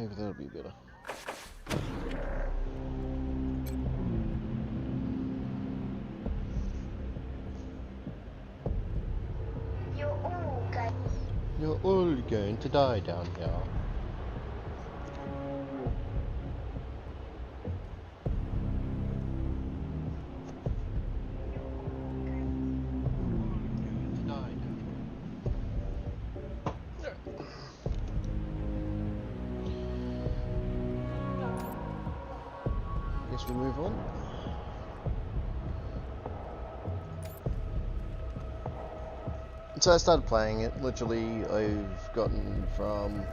Maybe that'll be better. You're all going to die down here. Guess we move on. So I started playing it. Literally, I've gotten from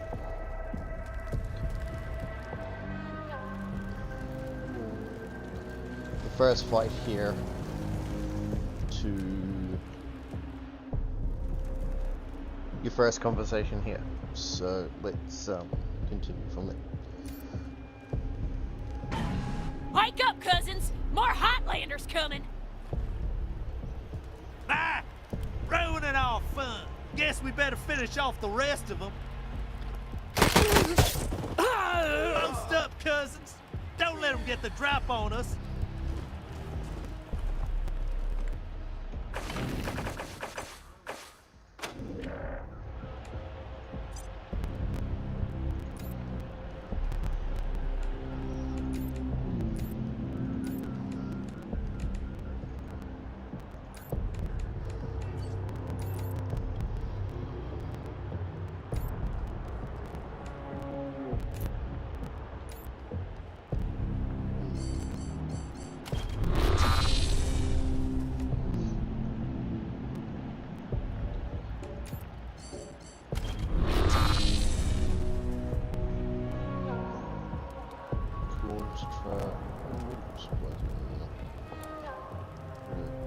the first fight here to your first conversation here. So let's continue from there. Wake up, cousins! More Hotlanders coming! Ah! Ruining our fun. Guess we better finish off the rest of them. Post up, cousins. Don't let them get the drop on us.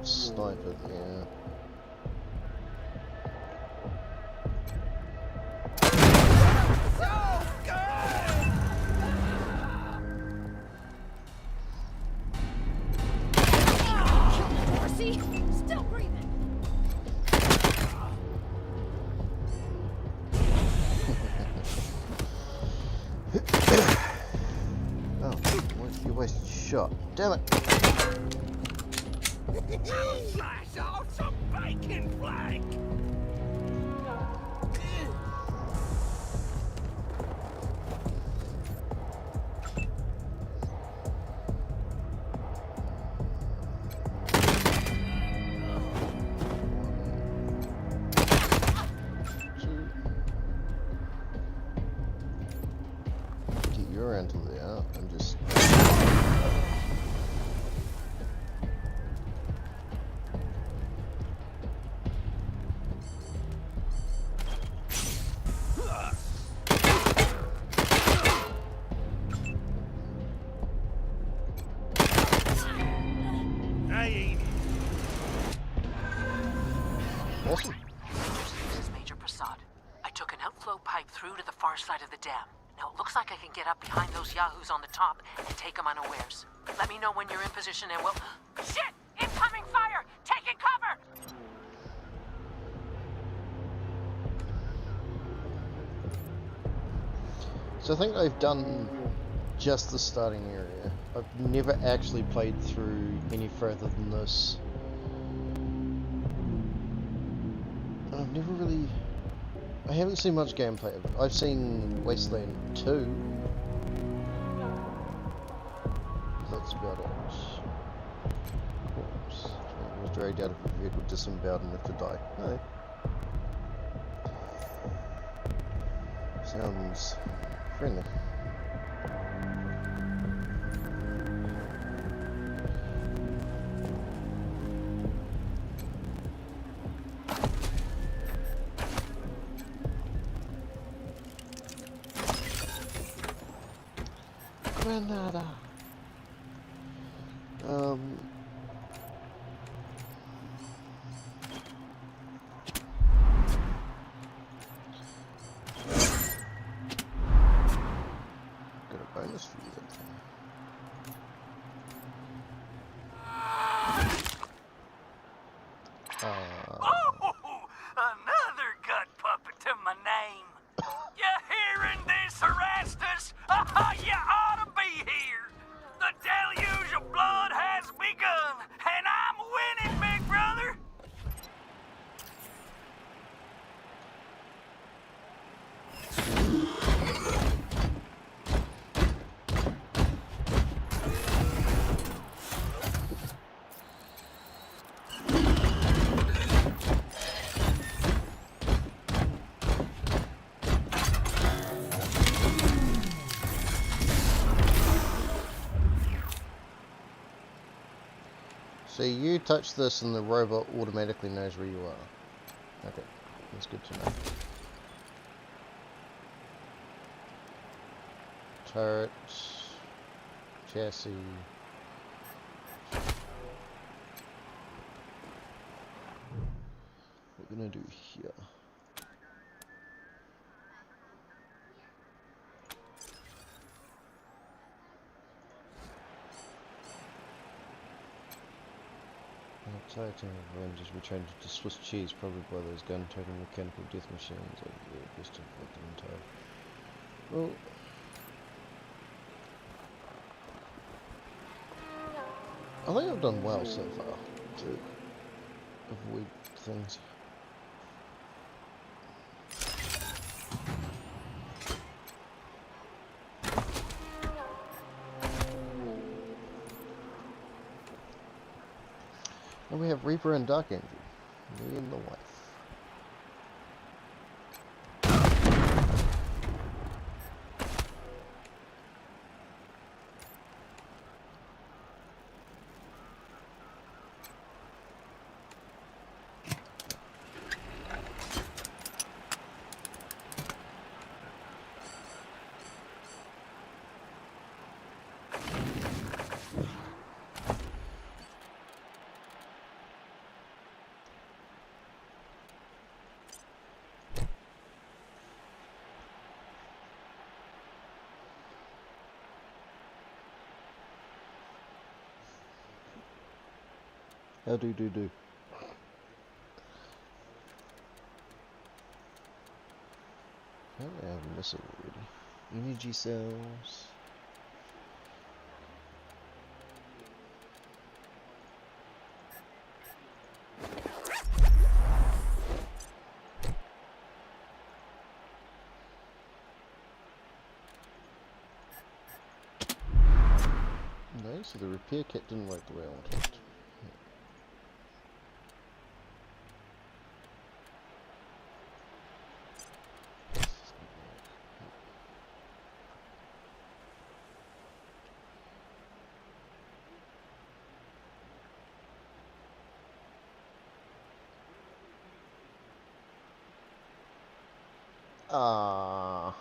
Sniper there. Still breathing. Oh, you wasted shot. Damn it. Flash off some bacon flank. Get your end of there and just. Awesome. This is Major Prasad. I took an outflow pipe through to the far side of the dam. Now it looks like I can get up behind those yahoos on the top and take them unawares. Let me know when you're in position and we'll... Shit! Incoming fire! Taking cover! So I think I've done just the starting area. I've never actually played through any further than this. And I've never really... I haven't seen much gameplay of it. I've seen Wasteland 2. That's about it. Corpse. Was dragged out of a vehicle, disemboweled and left to die. No. Sounds friendly. Granada. Got a bonus for you then. Oh, another gut puppet to my name. You hearing this, Erastus? Yes! You ought to be here! The deluge of blood has begun, and I'm winning, big brother! So you touch this and the robot automatically knows where you are. Okay, that's good to know. Turret, chassis. What we're gonna do here. Satrting Avengers returned to Swiss cheese, probably by those gun-toting mechanical death machines over there, best to inflict them entire. Well, I think I've done well so far to avoid things. And we have Reaper and Dark Angel. Me and the wife. How do. Apparently I have a missile already. Energy cells. No, so the repair kit didn't work the way I wanted it. Ah.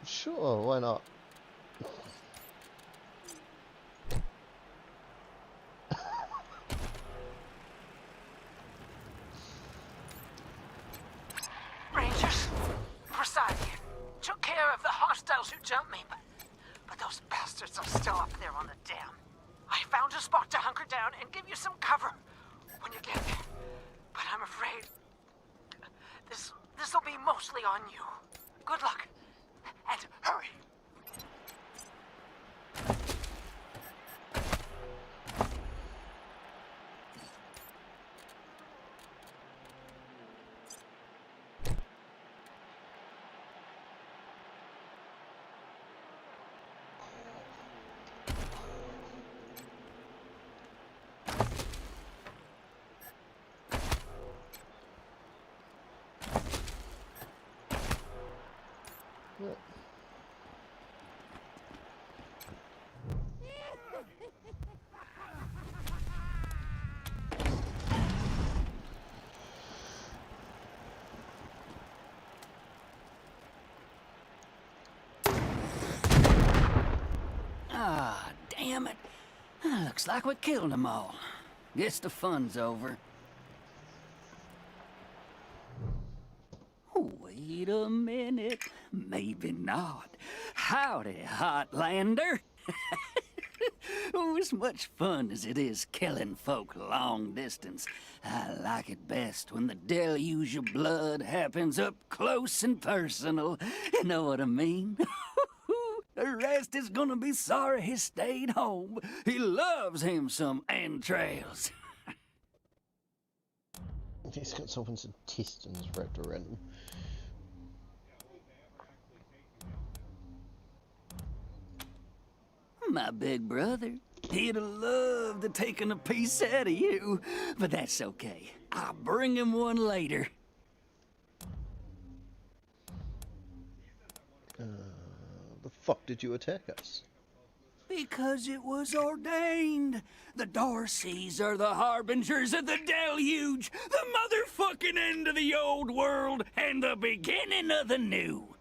Sure, why not? Rangers, Prasad here. Took care of the hostiles who jumped me, but those bastards are still up there on the dam. I found a spot to hunker down and give you some cover when you get there. But I'm afraid this'll be mostly on you. Good luck, and hurry. Yeah. Ah, damn it. Looks like we killed them all. Guess the fun's over. Wait a minute. Maybe not. Howdy, Hotlander. Oh, as much fun as it is killing folk long distance, I like it best when the deluge of blood happens up close and personal. You know what I mean? The rest is gonna be sorry he stayed home. He loves him some entrails. He's got someone's intestines wrapped around him. My big brother, he'd have loved to taken a piece out of you, but that's okay. I'll bring him one later. The fuck did you attack us? Because it was ordained. The Darcys are the harbingers of the deluge, the motherfucking end of the old world, and the beginning of the new.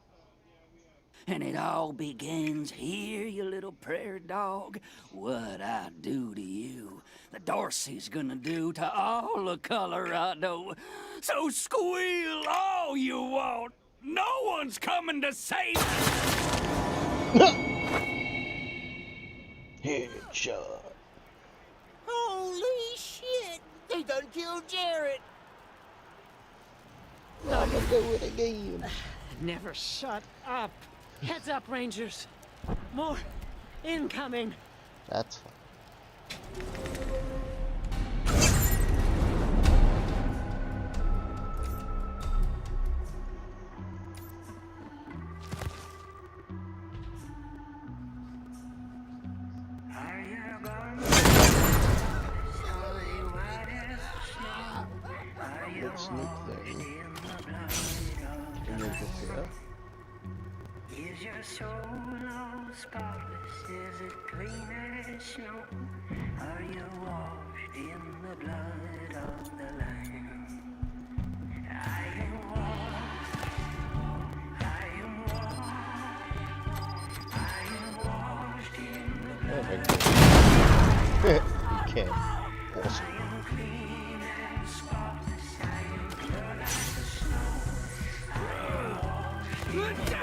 And it all begins here, you little prairie dog. What I do to you, the Darcy's gonna do to all of Colorado. So squeal all you want. No one's coming to save us. Headshot. Holy shit! They done killed Jared! I'm gonna do it again. Never shut up. Heads up, Rangers. More incoming. That's fine. Let's sneak there. And then go here. Is your soul all spotless? Is it clean as snow? Are you washed in the blood of the Lamb? I am washed. I am washed. I am washed in the Oh my god. You can. Awesome. I am clean and spotless. I am pure as the snow. I am washed in the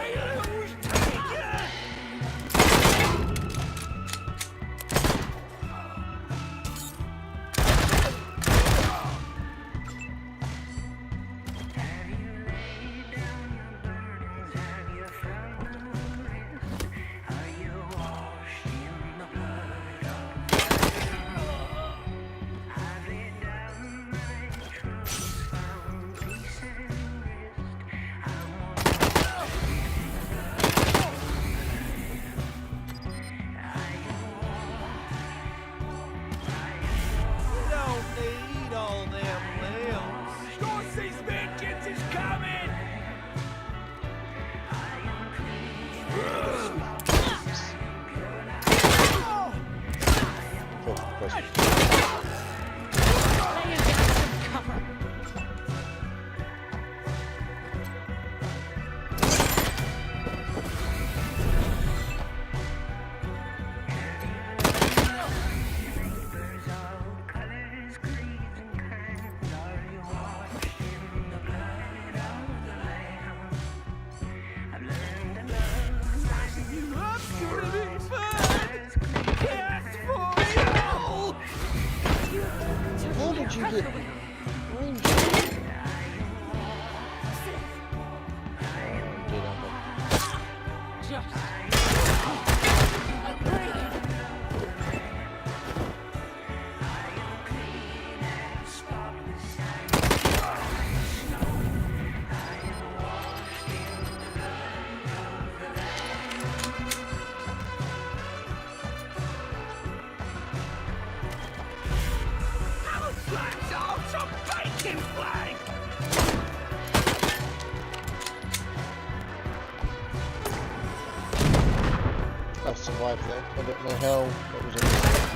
I survived that. I don't know how. That was a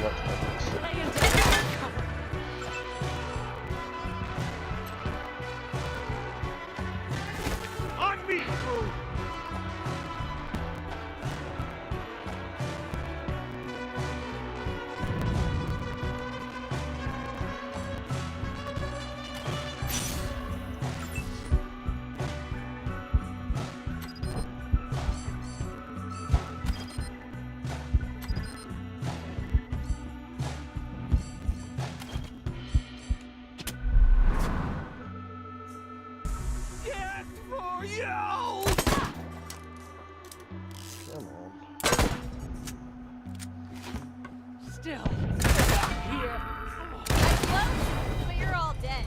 what happens. On me, fool! Oh, yo! Come on. Still. Here. Close, but you're all dead.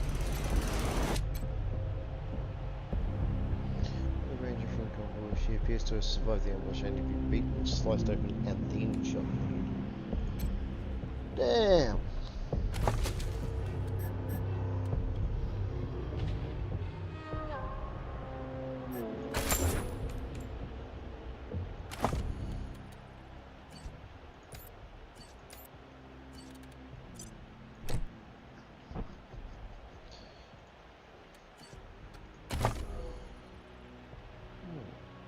The ranger from convoy, she appears to have survived the ambush and to be beaten, sliced open, and then shot. Damn!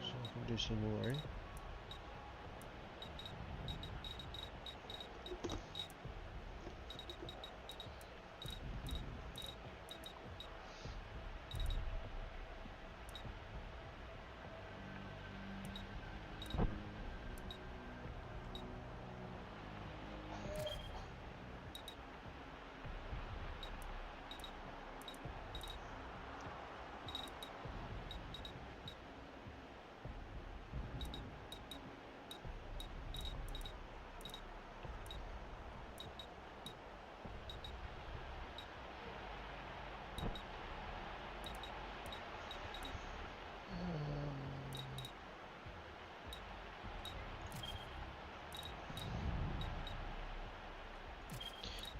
So I can do some more.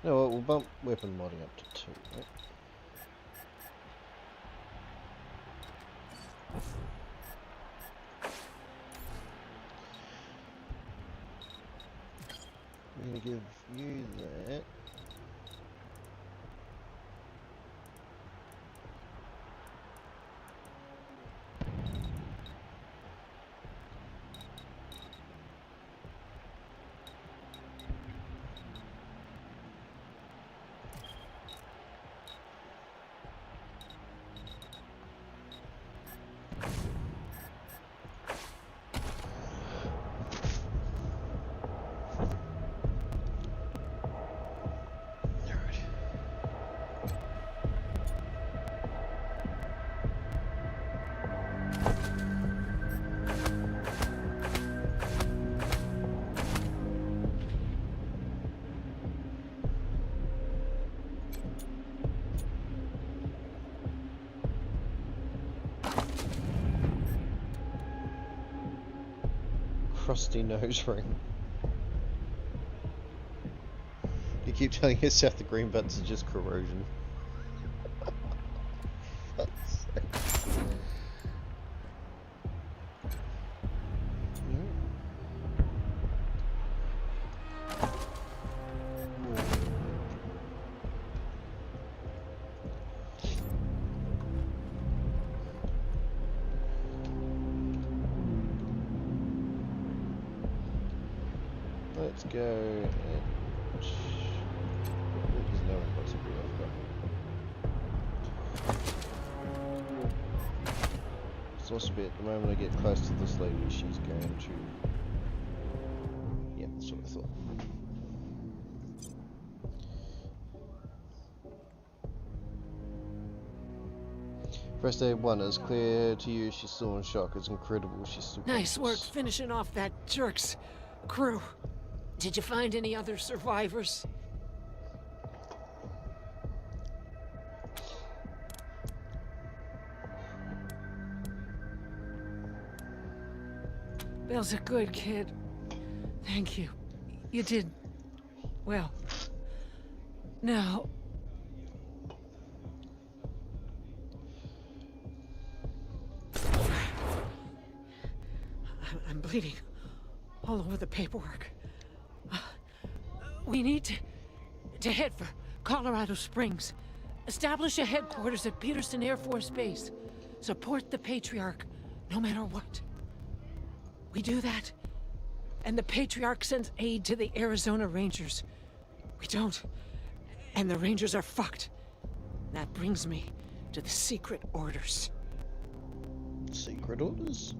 No, we'll bump weapon modding up to 2, right? We're gonna give you that. Crusty nose ring. You keep telling yourself the green buttons are just corrosion. Fuck's sake. Let's go and there's no impossible I've got. It's also be at the moment I get close to this lady, she's going to. Yeah, that's what I thought. First aid 1 is clear to you, she's still in shock. It's incredible, she's still Nice work conscious. finishing off that jerk's crew. Did you find any other survivors? Bill's a good kid. Thank you. You did well. Now, I'm bleeding all over the paperwork. We need to head for Colorado Springs. Establish a headquarters at Peterson Air Force Base. Support the Patriarch, no matter what. We do that, and the Patriarch sends aid to the Arizona Rangers. We don't, and the Rangers are fucked. That brings me to the secret orders. Secret orders?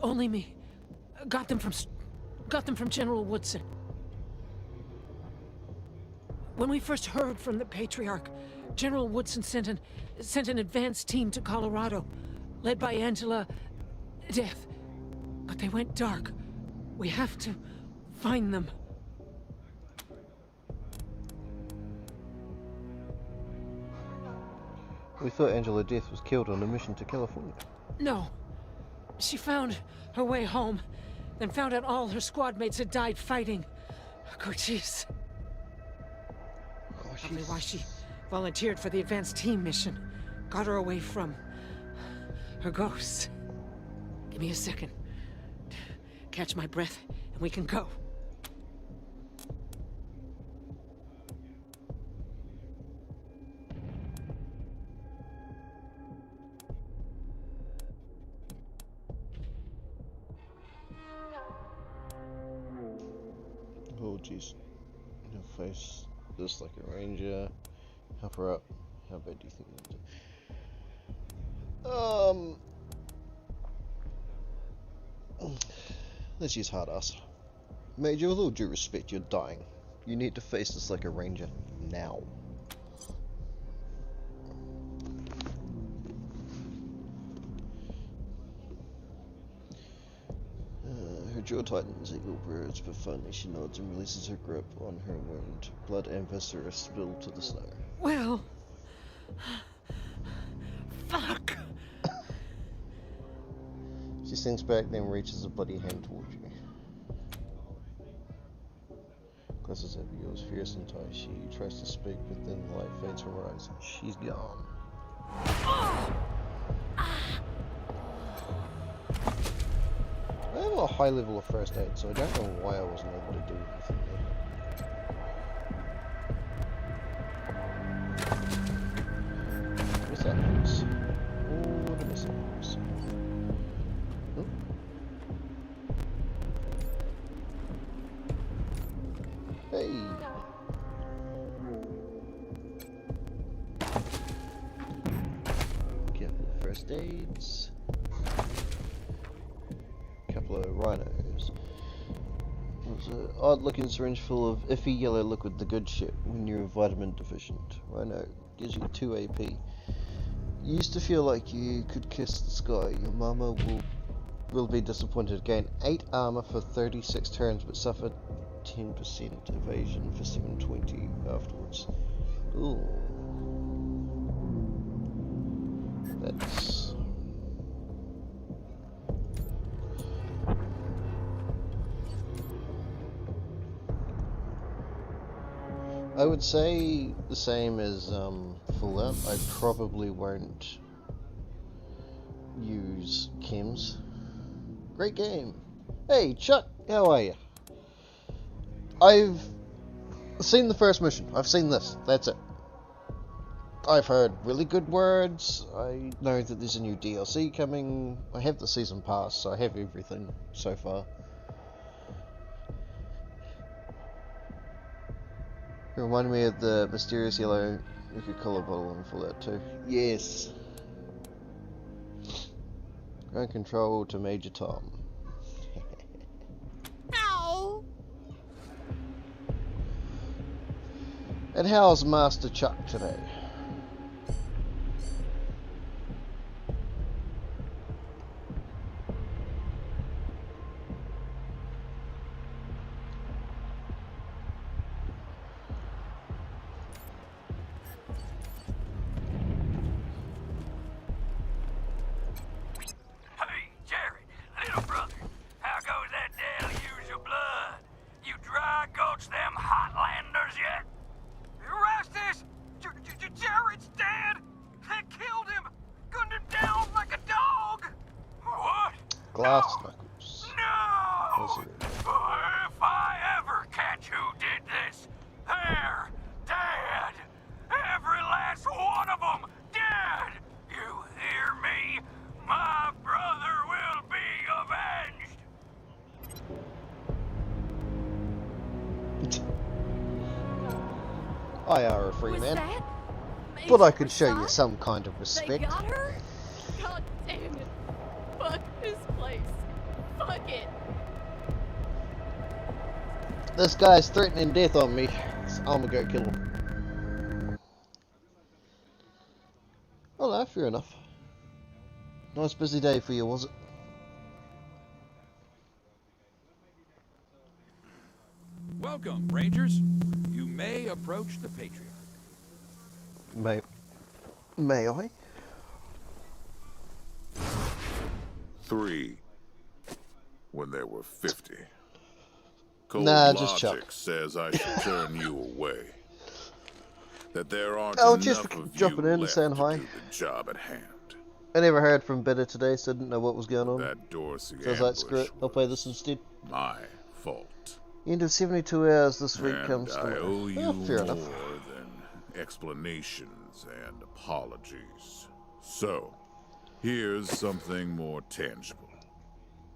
Only me. Got them from General Woodson. When we first heard from the Patriarch, General Woodson sent an advance team to Colorado, led by Angela Death. But they went dark. We have to find them. We thought Angela Death was killed on a mission to California. No. She found her way home, then found out all her squad mates had died fighting. Jeez. Probably why she volunteered for the advanced team mission. Got her away from her ghosts. Give me a second. Catch my breath, and we can go. Oh jeez. Her face just like a ranger. Help her up. How bad do you think you need to? Let's use hard ass. Major, with all due respect, you're dying. You need to face this like a ranger. Now. Her jaw tightens, eagle birds, but finally she nods and releases her grip on her wound. Blood and viscera spill to the snow. Well... fuck! She sinks back, then reaches a bloody hand towards you. Glasses over yours, fierce and tight. She tries to speak, but then the light fades from her eyes. She's gone. I have a high level of first aid, so I don't know why I wasn't able to do anything there. What's that noise? Oh, what a mess that noise. Oh. Hey! Couple of first aids. Couple of rhinos. There's an odd looking syringe full of iffy yellow liquid, the good shit when you're vitamin deficient. Rhino gives you 2 AP. You used to feel like you could kiss the sky. Your mama will be disappointed. Gain 8 armor for 36 turns, but suffer 10% evasion for 720 afterwards. Ooh. That's... I would say the same as Fallout. I probably won't use chems. Great game. Hey Chuck, how are you? I've seen the first mission. I've seen this. That's it. I've heard really good words. I know that there's a new DLC coming. I have the season pass, so I have everything so far. It reminded me of the mysterious yellow Coca-Cola bottle in Fallout 2. Yes. Ground control to Major Tom. Ow! And how's Master Chuck today? Glass knuckles. No! If I ever catch who did this, they're dead. Every last one of them dead. You hear me? My brother will be avenged. I are a free Was man, that but I could Major show you Prasad? some kind of They respect. got her? God damn it. Fuck this place. Fuck it. This guy's threatening death on me, so I'm gonna go kill him. fair enough. Nice busy day for you, was it? Welcome, Rangers. You may approach the Patriarch. May I? 3 when there were 50. Cold Nah, just chuck. logic says I should turn you away. That there aren't Oh, enough just of you dropping in, left saying to hi. do the job at hand. I never heard from Bitter today, so I didn't know what was going on. That Dorsey So I was like, screw it, ambush I'll play was this instead. my fault. End of 72 hours this week And comes I tomorrow. owe you Oh, fair more enough. than explanations and apologies. So, here's something more tangible.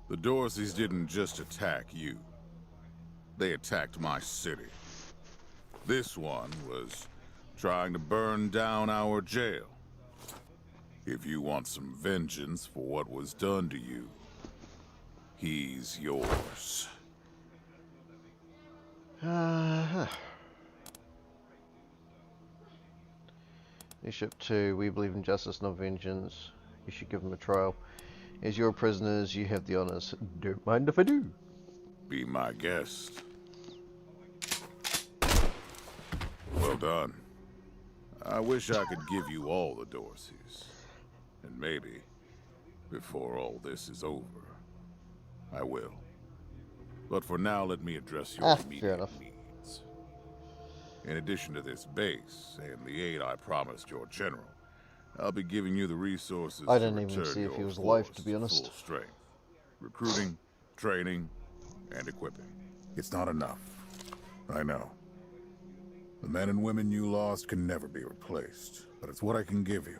The Dorseys didn't just attack you. They attacked my city. This one was trying to burn down our jail. If you want some vengeance for what was done to you, he's yours. Bishop 2, we believe in justice, not vengeance. You should give him a trial. As your prisoners, you have the honors. Don't mind if I do. Be my guest. Well done. I wish I could give you all the Dorseys. And maybe, before all this is over, I will. But for now, let me address your fair immediate enough. needs. In addition to this base and the aid I promised your general, I'll be giving you the resources I to didn't even return see if your he was alive, force to be honest. full strength. Recruiting, training, and equipping. It's not enough. I know. The men and women you lost can never be replaced, but it's what I can give you.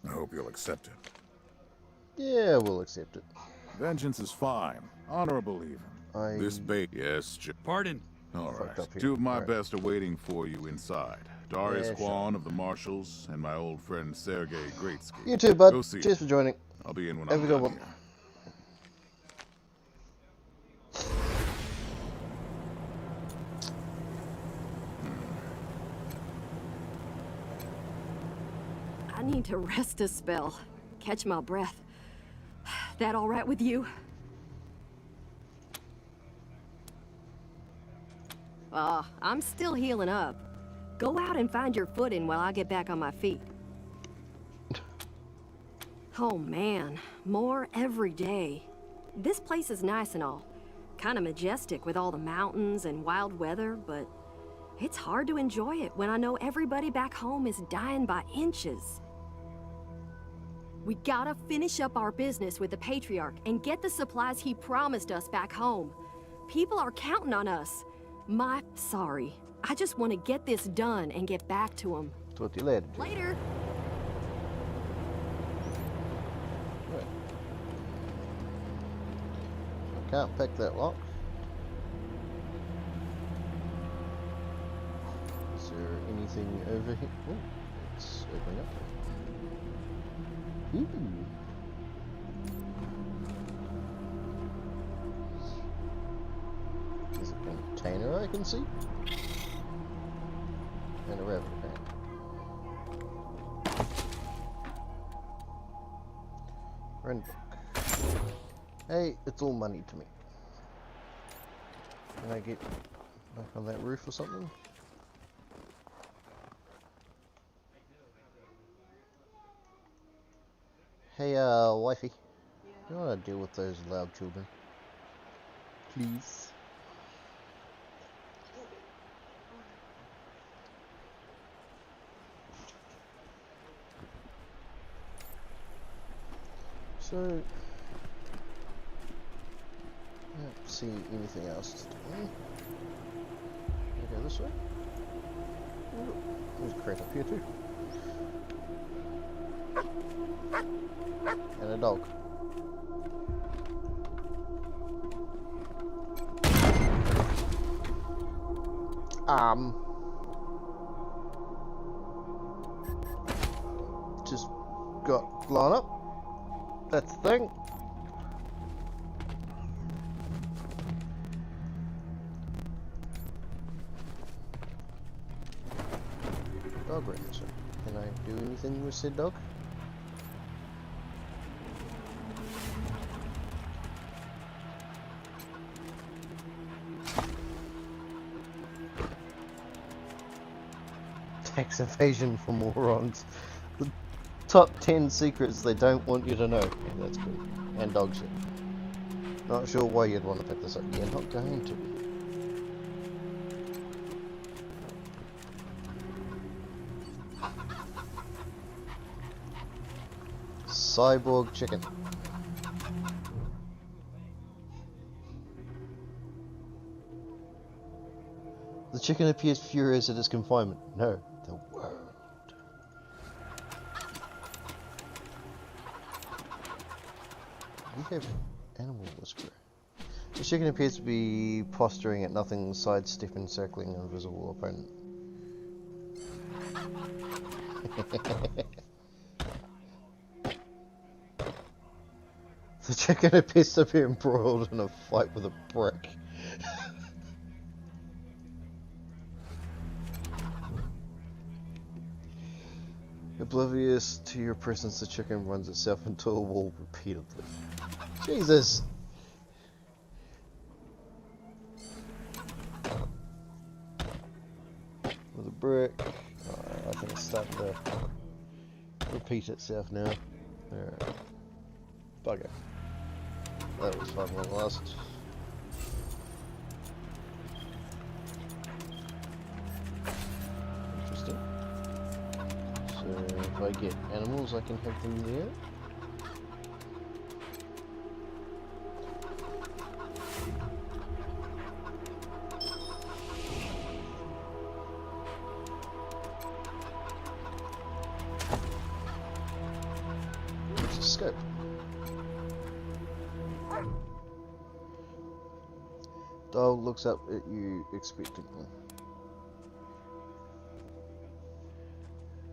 I hope you'll accept it. Yeah, we'll accept it. Vengeance is fine. Honorable even. This bait, yes, Pardon. all Fucked right. up here. 2 of my Alright. best are waiting for you inside. Darius Yeah, sure. Kwan of the Marshals and my old friend Sergei Greatsky. You too, bud. Go see Cheers for joining. I'll be in when Have I'm a good done one. here. I need to rest a spell. Catch my breath. That all right with you? I'm still healing up. Go out and find your footing while I get back on my feet. Oh man, more every day. This place is nice and all. Kind of majestic with all the mountains and wild weather, but it's hard to enjoy it when I know everybody back home is dying by inches. We gotta finish up our business with the Patriarch and get the supplies he promised us back home. People are counting on us. Sorry. I just want to get this done and get back to him. Talk to you later. Later. Right. I can't pick that lock. Is there anything over here? Oh, it's opening up. Ooh. There's a container I can see. And a rabbit pan. Friend book. Hey, it's all money to me. Can I get back on that roof or something? Hey, wifey. You wanna deal with those loud children? Please. So, I don't see anything else to do. Can I go this way? Ooh, there's a crate up here too. And a dog. Just got blown up. That's the thing. Dog register. Can I do anything with said dog. Tax evasion for morons. The top 10 secrets they don't want you to know. Yeah, that's cool. And dog shit. Not sure why you'd want to pick this up. You're not going to. Cyborg chicken. The chicken appears furious at its confinement. No, the world. We have animal whisperer. The chicken appears to be posturing at nothing, sidestepping, circling an invisible opponent. The chicken appears to be embroiled in a fight with a brick. Oblivious to your presence, the chicken runs itself into a wall repeatedly. Jesus! With a brick. I think it's starting to repeat itself now. Alright. Bugger. That was fun one last. Interesting. So if I get animals, I can have them there. It's a scope. Dog looks up at you expectantly.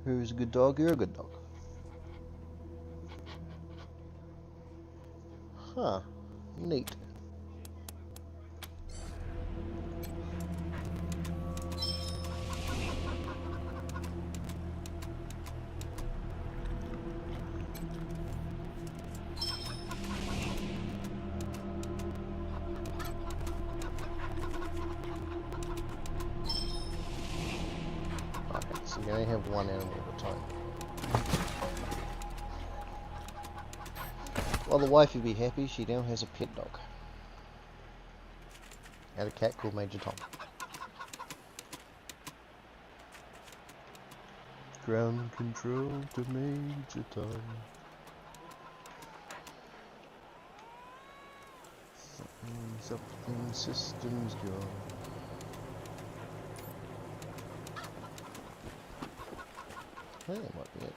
Who's a good dog? You're a good dog. Huh. Neat. So you only have one animal at a time. Well, the wife would be happy, she now has a pet dog. And a cat called Major Tom. Ground control to Major Tom. Something systems gone. I think that might be it.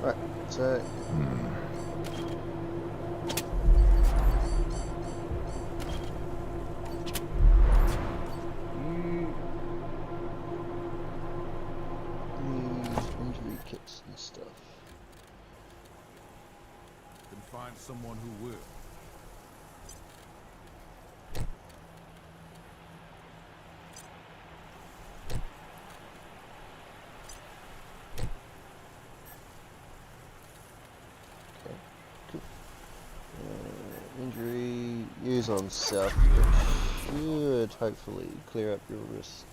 Right, so injury kits and stuff. Can find someone who will. Okay, cool. Injury, use on self, which should hopefully clear up your wrist.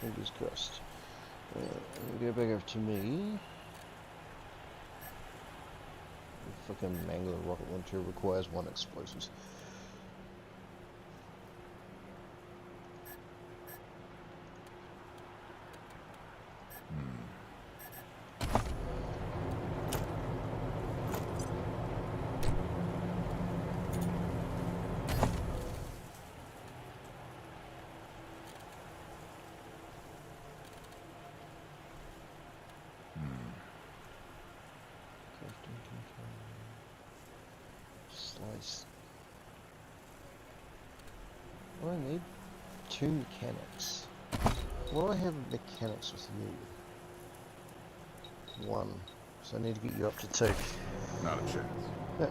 Fingers crossed. Go back over to me. Fucking Mangler rocket launcher requires 1 explosives. Slice. What do I need? 2 mechanics. What do I have of mechanics with you? 1. So I need to get you up to 2. Not a chance. Yeah.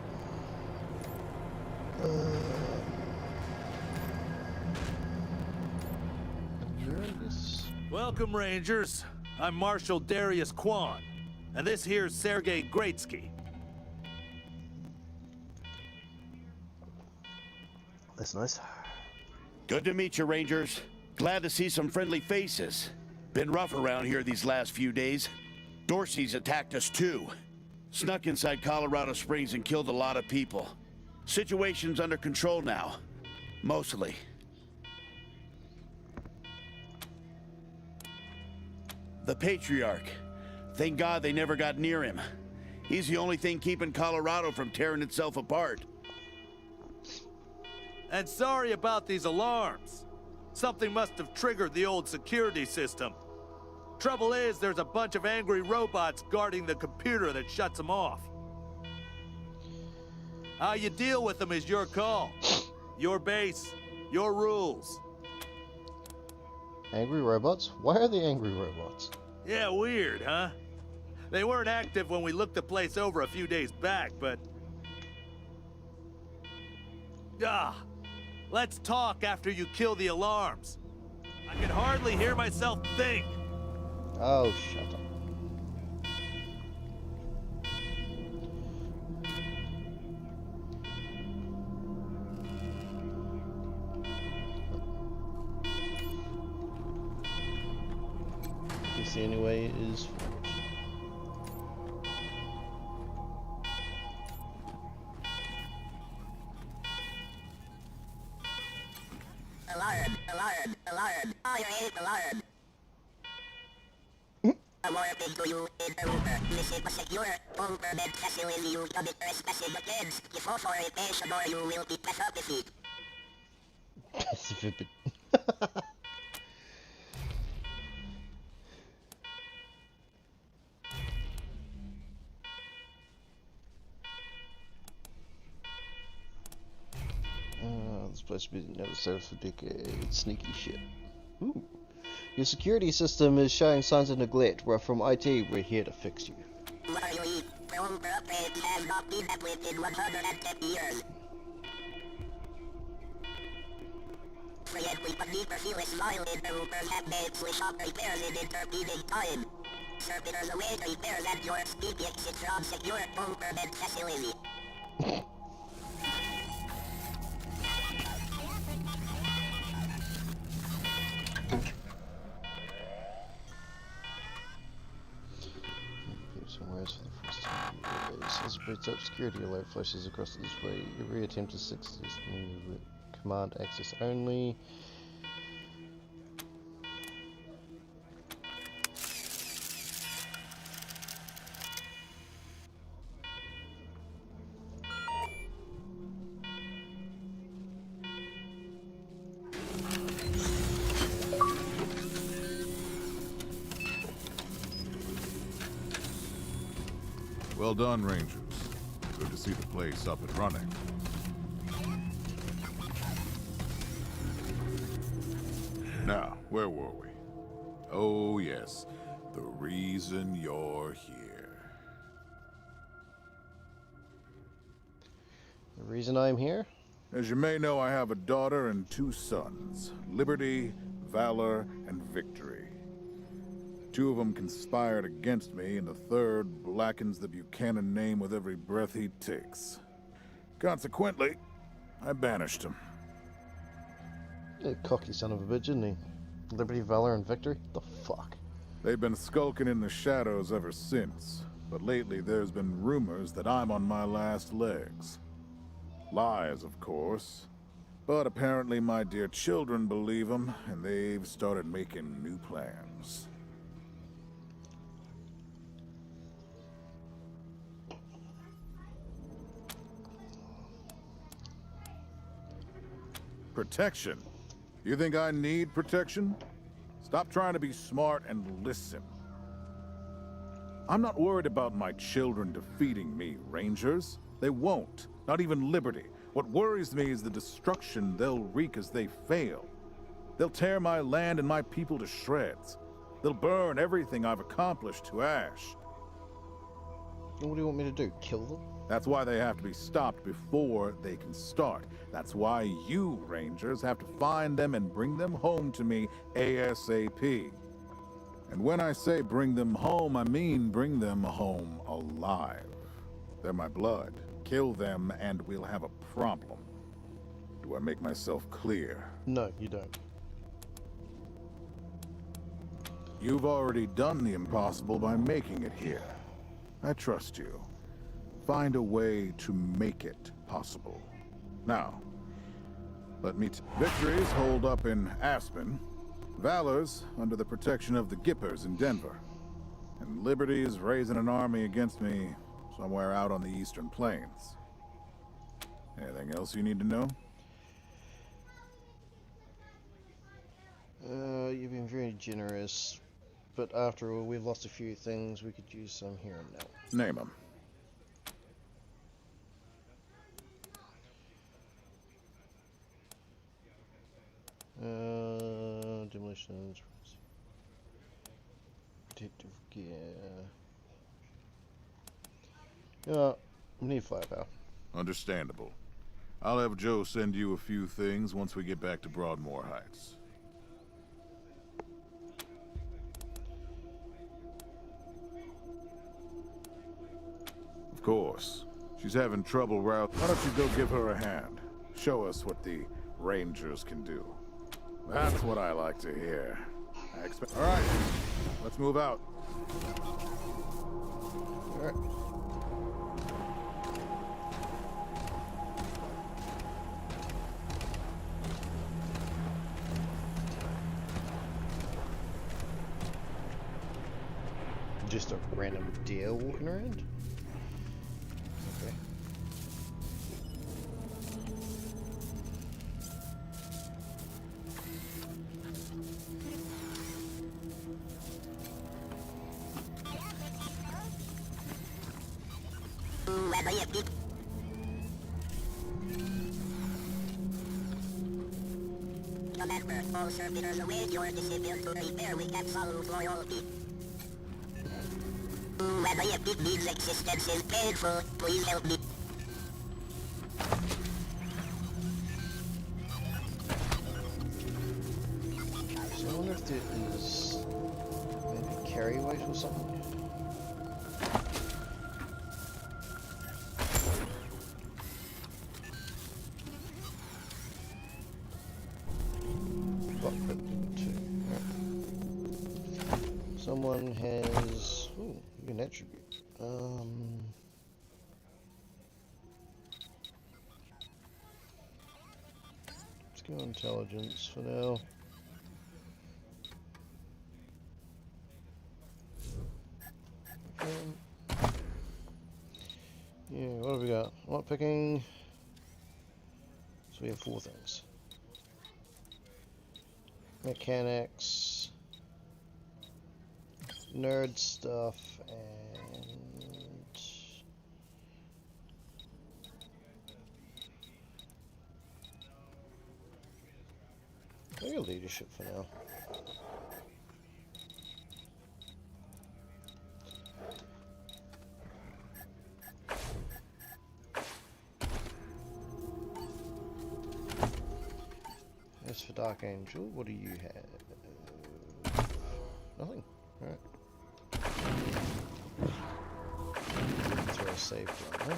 Welcome, Rangers. I'm Marshal Darius Kwan, and this here's Sergei Greatsky. That's nice. Good to meet you, Rangers. Glad to see some friendly faces. Been rough around here these last few days. Dorsey's attacked us too. Snuck inside Colorado Springs and killed a lot of people. Situation's under control now. Mostly. The Patriarch. Thank God they never got near him. He's the only thing keeping Colorado from tearing itself apart. And sorry about these alarms. Something must have triggered the old security system. Trouble is, there's a bunch of angry robots guarding the computer that shuts them off. How you deal with them is your call. Your base, your rules. Angry robots? Why are they angry robots? Yeah, weird, huh? They weren't active when we looked the place over a few days back, but... let's talk after you kill the alarms. I can hardly hear myself think. Oh, shut up. Guess the only way is forward. Alarm, alarm, alarm. I hate alarm. Alerting to you, intruder. Visit a secure, permanent facility. You commit trespassing against GeForce RTX or you will be pacified. Pacific. This place has been noticed for decades. Sneaky shit. Ooh. Your security system is showing signs of neglect. We're from IT. We're here to fix you. Literally, proper upgrades have not been updated in 110 years. Frequently, but deeper feelings violent interrupters have made shop repairs in intervening time. Servitors await repairs at your speed exit from secure permanent facility. Somewhere for the first time. As it boots up, security alert flashes across the display. Every attempt to succeed with command access only. Well done, Rangers. Good to see the place up and running. Now, where were we? Oh, yes. The reason you're here. The reason I'm here? As you may know, I have a daughter and 2 sons. Liberty, Valor, and Victory. 2 of them conspired against me, and the 3rd blackens the Buchanan name with every breath he takes. Consequently, I banished him. A cocky son of a bitch, isn't he? Liberty, Valor, and Victory? The fuck? They've been skulking in the shadows ever since, but lately there's been rumors that I'm on my last legs. Lies, of course, but apparently my dear children believe them, and they've started making new plans. Protection? You think I need protection? Stop trying to be smart and listen. I'm not worried about my children defeating me, Rangers. They won't. Not even Liberty. What worries me is the destruction they'll wreak as they fail. They'll tear my land and my people to shreds. They'll burn everything I've accomplished to ash. What do you want me to do? Kill them? That's why they have to be stopped before they can start. That's why you, Rangers, have to find them and bring them home to me ASAP. And when I say bring them home, I mean bring them home alive. They're my blood. Kill them and we'll have a problem. Do I make myself clear? No, you don't. You've already done the impossible by making it here. I trust you. Find a way to make it possible. Now, let me victories hold up in Aspen, Valor's under the protection of the Gippers in Denver, and Liberty's raising an army against me somewhere out on the Eastern Plains. Anything else you need to know? You've been very generous, but after all, we've lost a few things. We could use some here and now. Name them. Demolitions. Protective gear. We need firepower. Understandable. I'll have Joe send you a few things once we get back to Broadmoor Heights. Of course. She's having trouble route. Why don't you go give her a hand? Show us what the Rangers can do. That's what I like to hear. All right, let's move out. All right. Just a random deer walking around? Okay. Remember, all servitors await your decision to repair with absolute loyalty. Whether your needs existence is painful, please help me. So I wonder if there is maybe carry weight or something. Someone has an attribute. Let's go intelligence for now. Yeah, what have we got? Not picking. So we have 4 things. Mechanics, nerd stuff, and I got leadership for now. As for Dark Angel, what do you have? Nothing. Alright. Throw a save down there.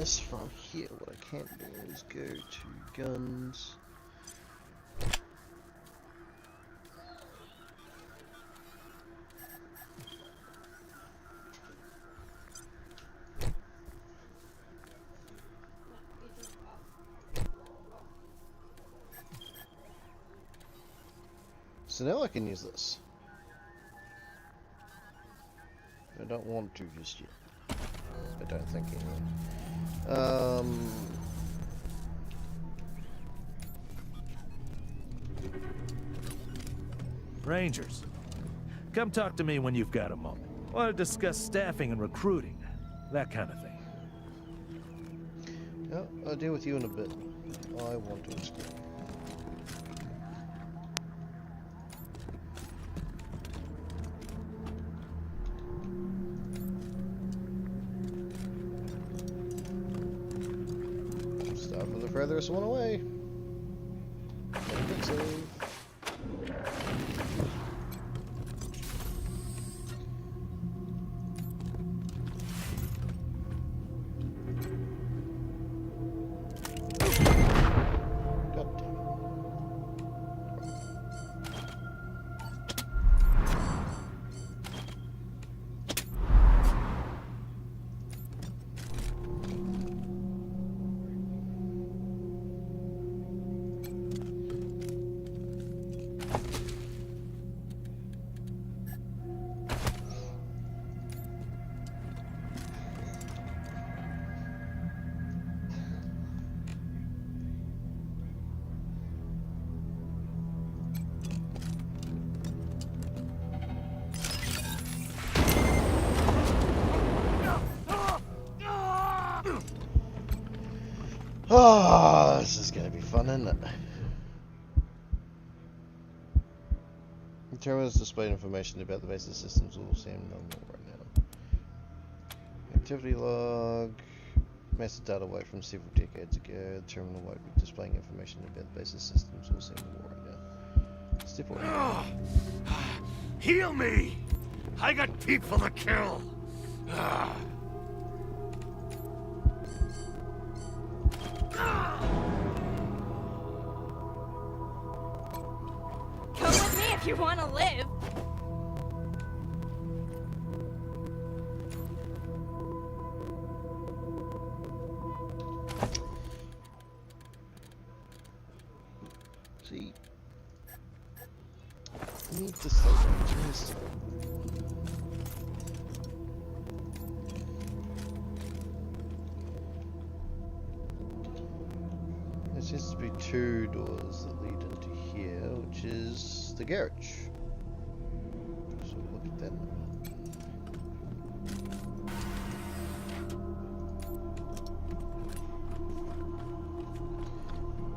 guess from here what I can do is go to guns. So now I can use this. I don't want to just yet. I don't think anyway. Rangers, come talk to me when you've got a moment. Want to discuss staffing and recruiting, that kind of thing. Yeah, I'll deal with you in a bit. I want to explore. Start from the furthest one away. Quick save. Oh, this is going to be fun, isn't it? Terminals display information about the basic systems will seem normal right now. Activity log. Massive data away from several decades ago. The terminal won't be displaying information about the basic systems will seem normal right now. Step away. Heal me! I got people to kill! Come with me if you want to live. See, I need to slow down just. There seems to be two doors that lead into here, which is the garage. So look at that.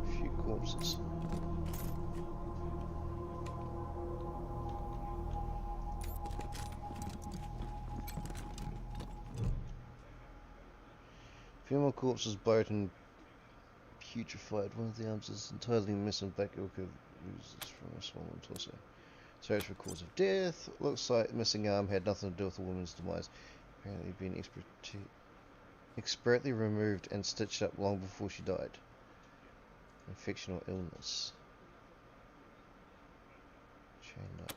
A few corpses. Few more corpses buried and putrefied. One of the arms is entirely missing. Black ochre oozes from a swollen torso. Search for cause of death. Looks like the missing arm had nothing to do with the woman's demise. Apparently been expertly removed and stitched up long before she died. Infection or illness. Chained up.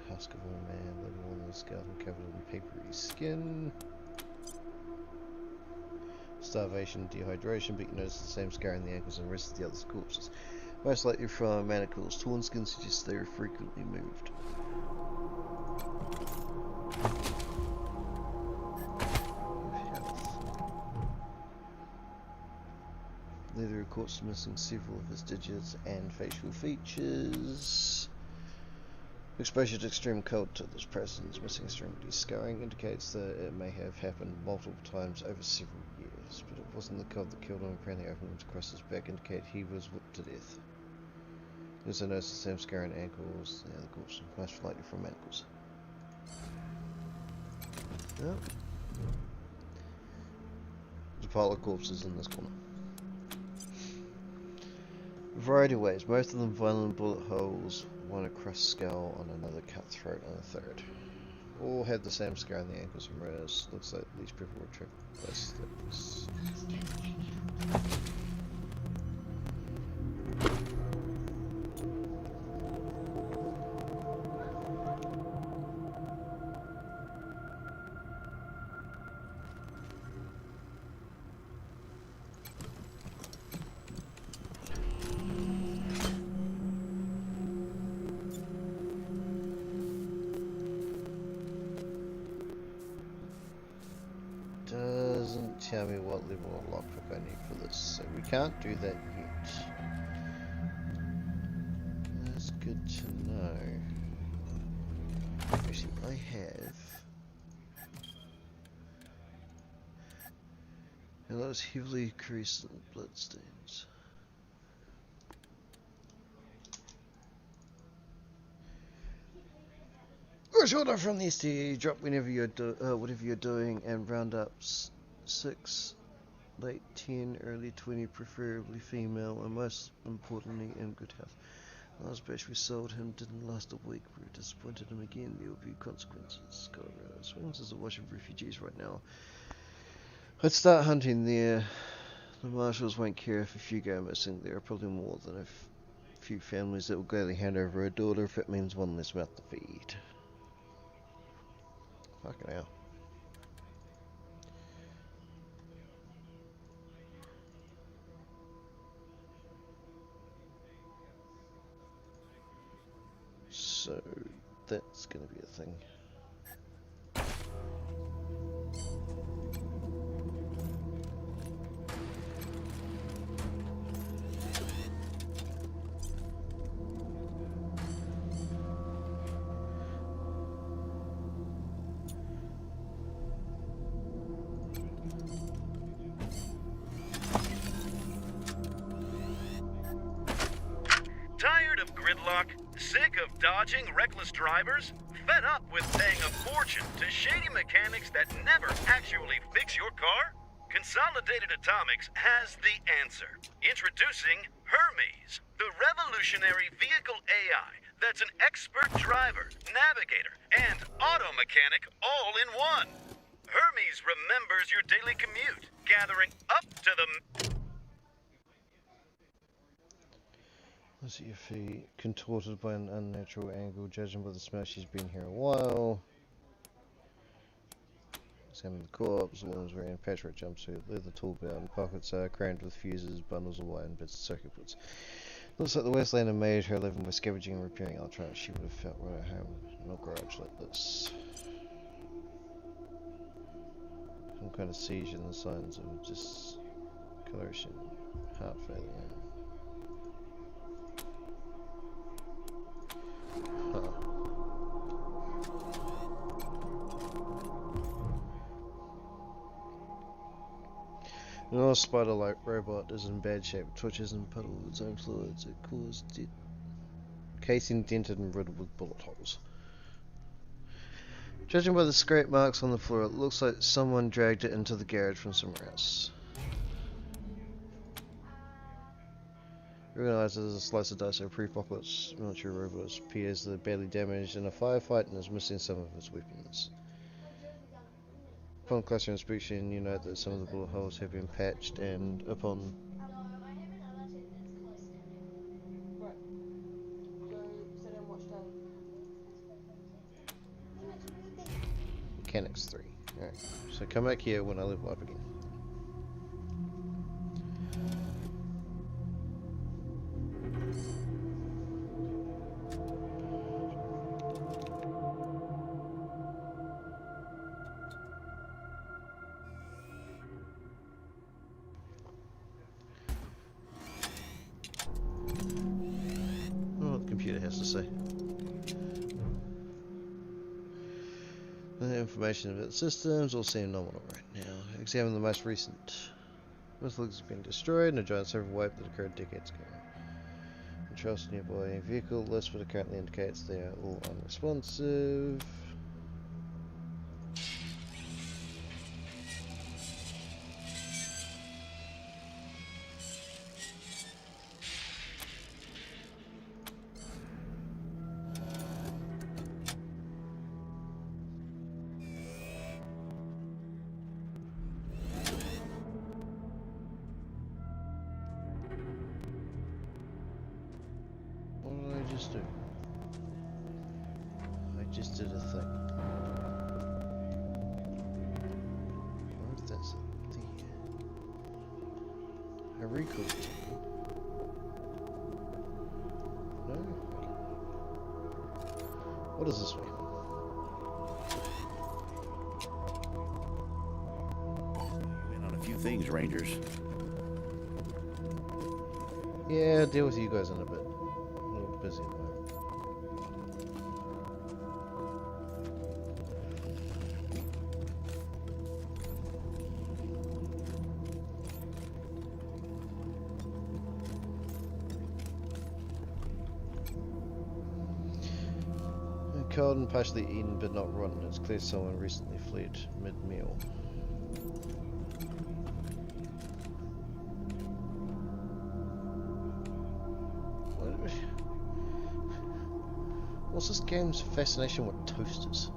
Husk of a man living on the skeleton covered in papery skin. Starvation, dehydration, but you notice the same scar in the ankles and wrists of the other corpses. Most likely from manacles. Torn skin suggests they are frequently moved. Leather corpse missing several of his digits and facial features. Exposure to extreme cold to this presence, missing extremity scarring indicates that it may have happened multiple times over several years, but it wasn't the cold that killed him. Apparently openings across his back indicate he was whipped to death. You also notice the same scar in ankles. The other corpse most likely from ankles. Yep. There's a pile of corpses in this corner. Variety of ways, most of them violent bullet holes, one a crushed skull on another, cut throat on a third. All had the same scar on the ankles and wrists. Looks like these people were tricked by sticks. Doesn't tell me what level of lockpick I need for this, so we can't do that yet. That's good to know. Actually, I have and those heavily crescent bloodstains. Push order from the STE. Drop whatever you're doing, and round up 6, late 10, early 20, preferably female, and most importantly in good health. The last batch we sold him didn't last a week. We disappointed him again. There will be consequences. Colorado Springs is a wash of refugees right now. I'd start hunting there. The marshals won't care if a few go missing. There are probably more than a few families that will gladly hand over a daughter if it means one less mouth to feed. Fucking hell. So that's gonna be a thing. Tired of gridlock? Sick of dodging reckless drivers? Fed up with paying a fortune to shady mechanics that never actually fix your car? Consolidated Atomics has the answer. Introducing Hermes, the revolutionary vehicle AI that's an expert driver, navigator, and auto mechanic all in one. Hermes remembers your daily commute, gathering up to the... Let's see if he contorted by an unnatural angle, judging by the smell she's been here a while. Examine the corpse, the woman's wearing a patchwork jumpsuit, leather tool belt, and pockets are crammed with fuses, bundles of wire, and bits of circuit boards. Looks like the wasteland had made her living by scavenging and repairing electronics. She would have felt right at home in a garage like this. Some kind of seizure and the signs of discoloration, heart failure. Huh. An old spider-like robot is in bad shape, twitches and puddles its own fluids. It caused casing dented and riddled with bullet holes. Judging by the scrape marks on the floor, it looks like someone dragged it into the garage from somewhere else. Realizes as a slice of dice of pre-apocalypse military robots appears that are badly damaged in a firefight and is missing some of its weapons. Upon closer inspection, you note that some of the bullet holes have been patched, and upon Mechanics 3. Alright, so come back here when I level up again. Has to say. The information about systems all seem nominal right now. Examine the most recent. Most logs have been destroyed and a giant server wipe that occurred decades ago. Controls nearby vehicle list, but it currently indicates they are all unresponsive. do? I just did a thing. What if that's a recoil? No? What is this way? Been on a few things, Rangers. Yeah, I'll deal with you guys in a bit. I'm a little busy at the moment. Cold and partially eaten but not rotten. It's clear someone recently fled mid-meal. What's this game's fascination with toasters?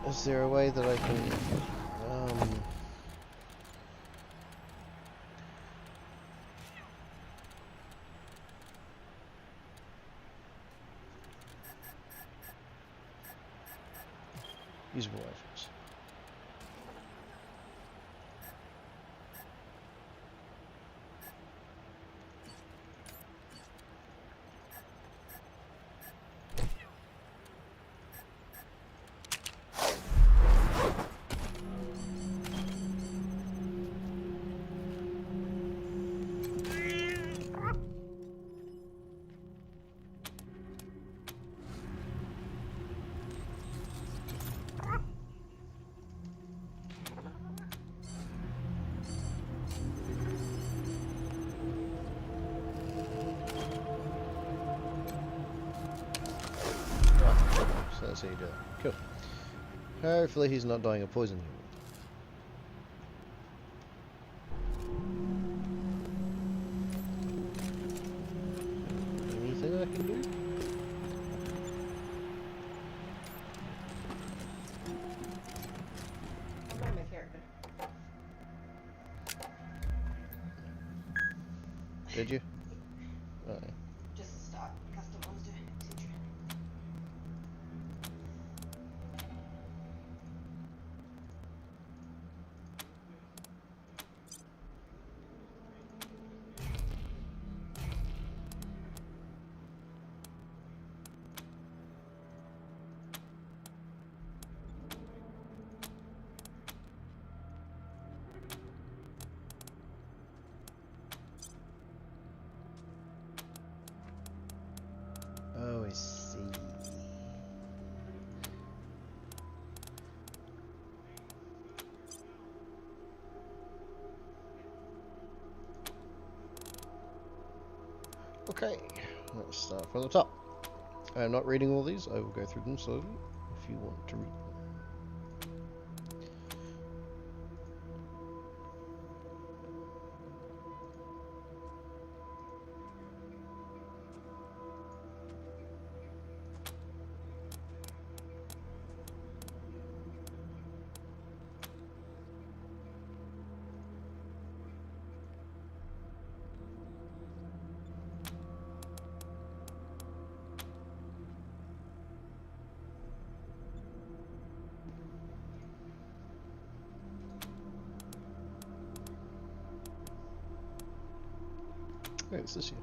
Is there a way that I can, usable items? So that's how you do it. Cool. Hopefully he's not dying of poison. Anything I can do? Did you? Oh, yeah. Just stop. Customize the teacher. Oh, I see. Okay, let's start from the top. I'm not reading all these, I will go through them slowly if you want to read them. Wait, it's this year.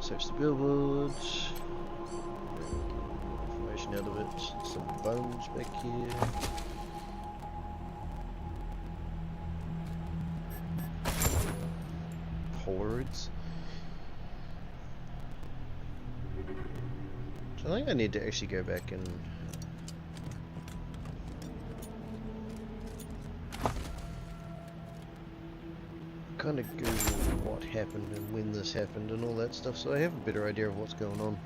Search the billboards. Information out of it. Some bones back here. Hordes. So I think I need to actually go back and kind of Google what happened and when this happened and all that stuff, so I have a better idea of what's going on.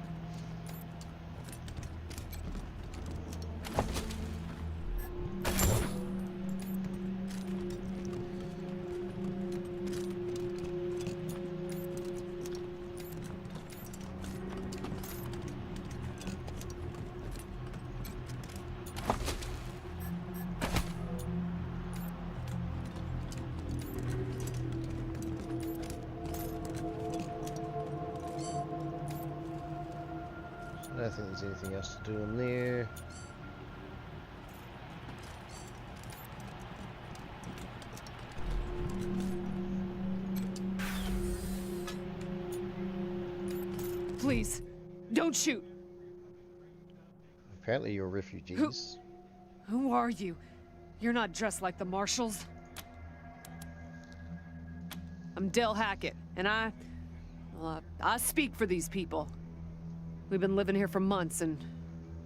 I don't think there's anything else to do in there. Please, don't shoot. Apparently you're refugees. Who are you? You're not dressed like the marshals. I'm Del Hackett, and I speak for these people. We've been living here for months, and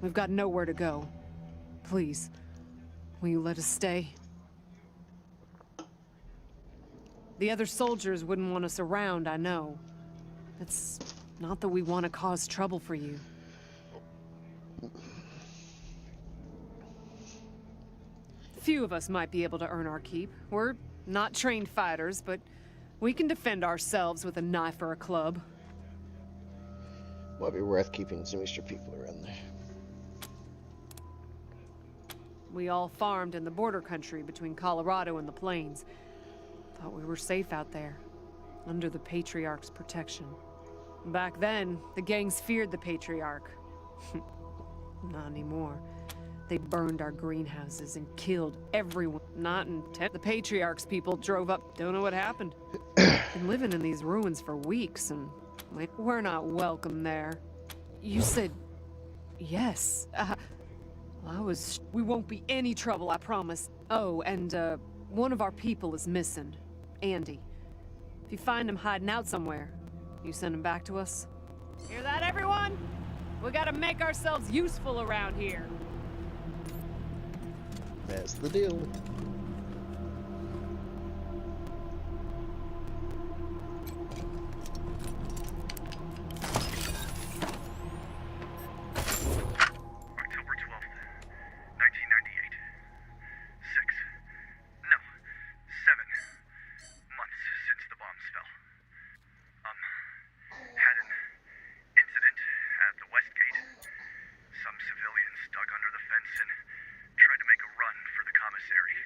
we've got nowhere to go. Please, will you let us stay? The other soldiers wouldn't want us around, I know. It's not that we want to cause trouble for you. Few of us might be able to earn our keep. We're not trained fighters, but we can defend ourselves with a knife or a club. Might be worth keeping some extra people around there. We all farmed in the border country between Colorado and the plains. Thought we were safe out there, under the Patriarch's protection. Back then, the gangs feared the Patriarch. Not anymore. They burned our greenhouses and killed everyone. Not in the Patriarch's people drove up. Don't know what happened. Been living in these ruins for weeks, and we're not welcome there. You said yes. We won't be any trouble, I promise. Oh, and one of our people is missing. Andy. If you find him hiding out somewhere, you send him back to us. Hear that, everyone? We gotta make ourselves useful around here. That's the deal. October 12th, 1998. 7 months since the bombs fell. Had an incident at the West Gate. Some civilians dug under the fence and tried to make a run for the commissary.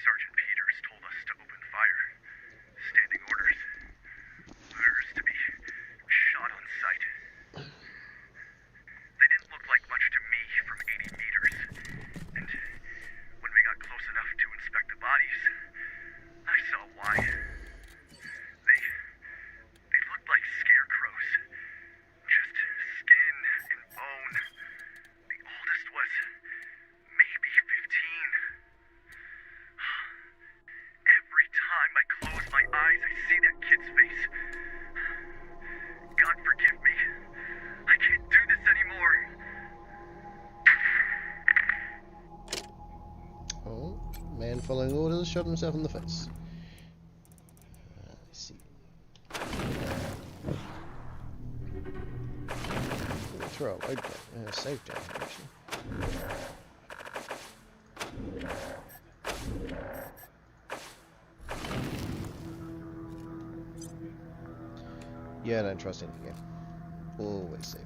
Sergeant Peters told us to open fire. Standing orders. Orders to be shot on sight. They didn't look like much to me from 80 meters. And when we got close enough to inspect the bodies, I saw why. They looked like scarecrows. Just skin and bone. The oldest was maybe 15. Every time I close my eyes, I see that kid's face. God forgive me. I can't do this anymore. Oh, man following orders shot himself in the face. Let's see. Throw a load save down, actually. Yeah, I don't trust anything here. Always safe.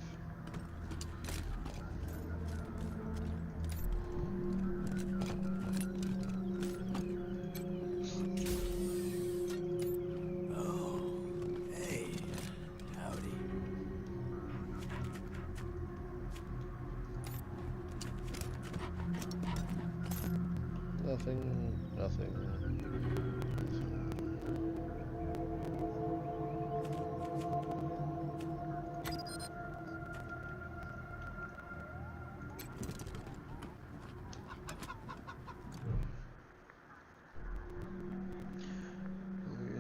Nothing.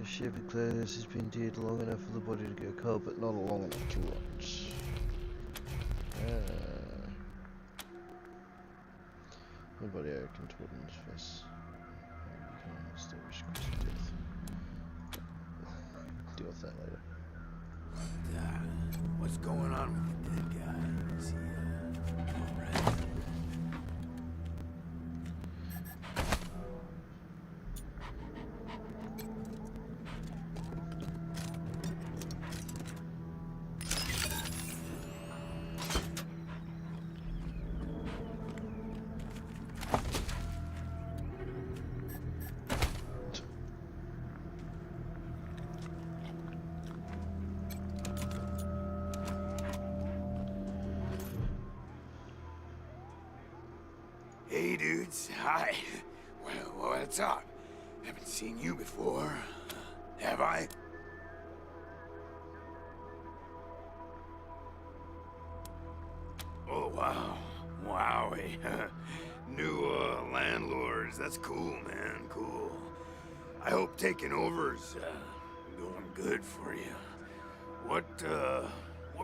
Shepherd Class has been dead long enough for the body to go cold, but not long enough to rot. The body I contort in his face. Establish cause of death. Deal with that later. What's going on with the dead guy? Is he, alright? Hey, dudes. Hi. Well, what's up? Haven't seen you before. Have I? Oh, wow. Wowie. New, landlords. That's cool, man. Cool. I hope taking over's, going good for you. What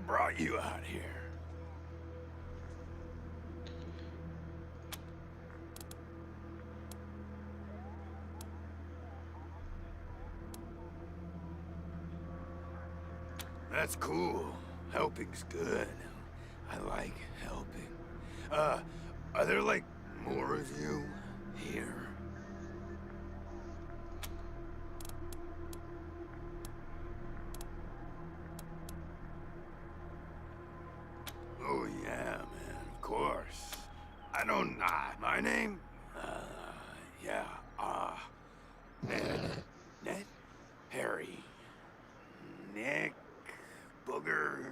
brought you out here? That's cool. Helping's good. I like helping. Are there, like, more of you here? Oh, yeah, man, of course. I know Harry, Nick, Booger,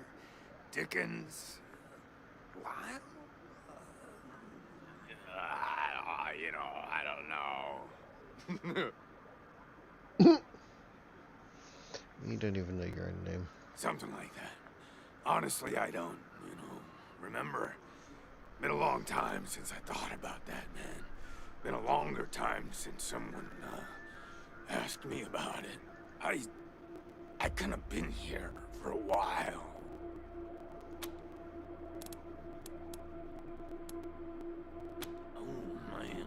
Dickens, Lyle? I don't know. You don't even know your own name. Something like that. Honestly, I don't, remember. Been a long time since I thought about that, man. Been a longer time since someone, asked me about it. I kind of been here for a while. Oh, man.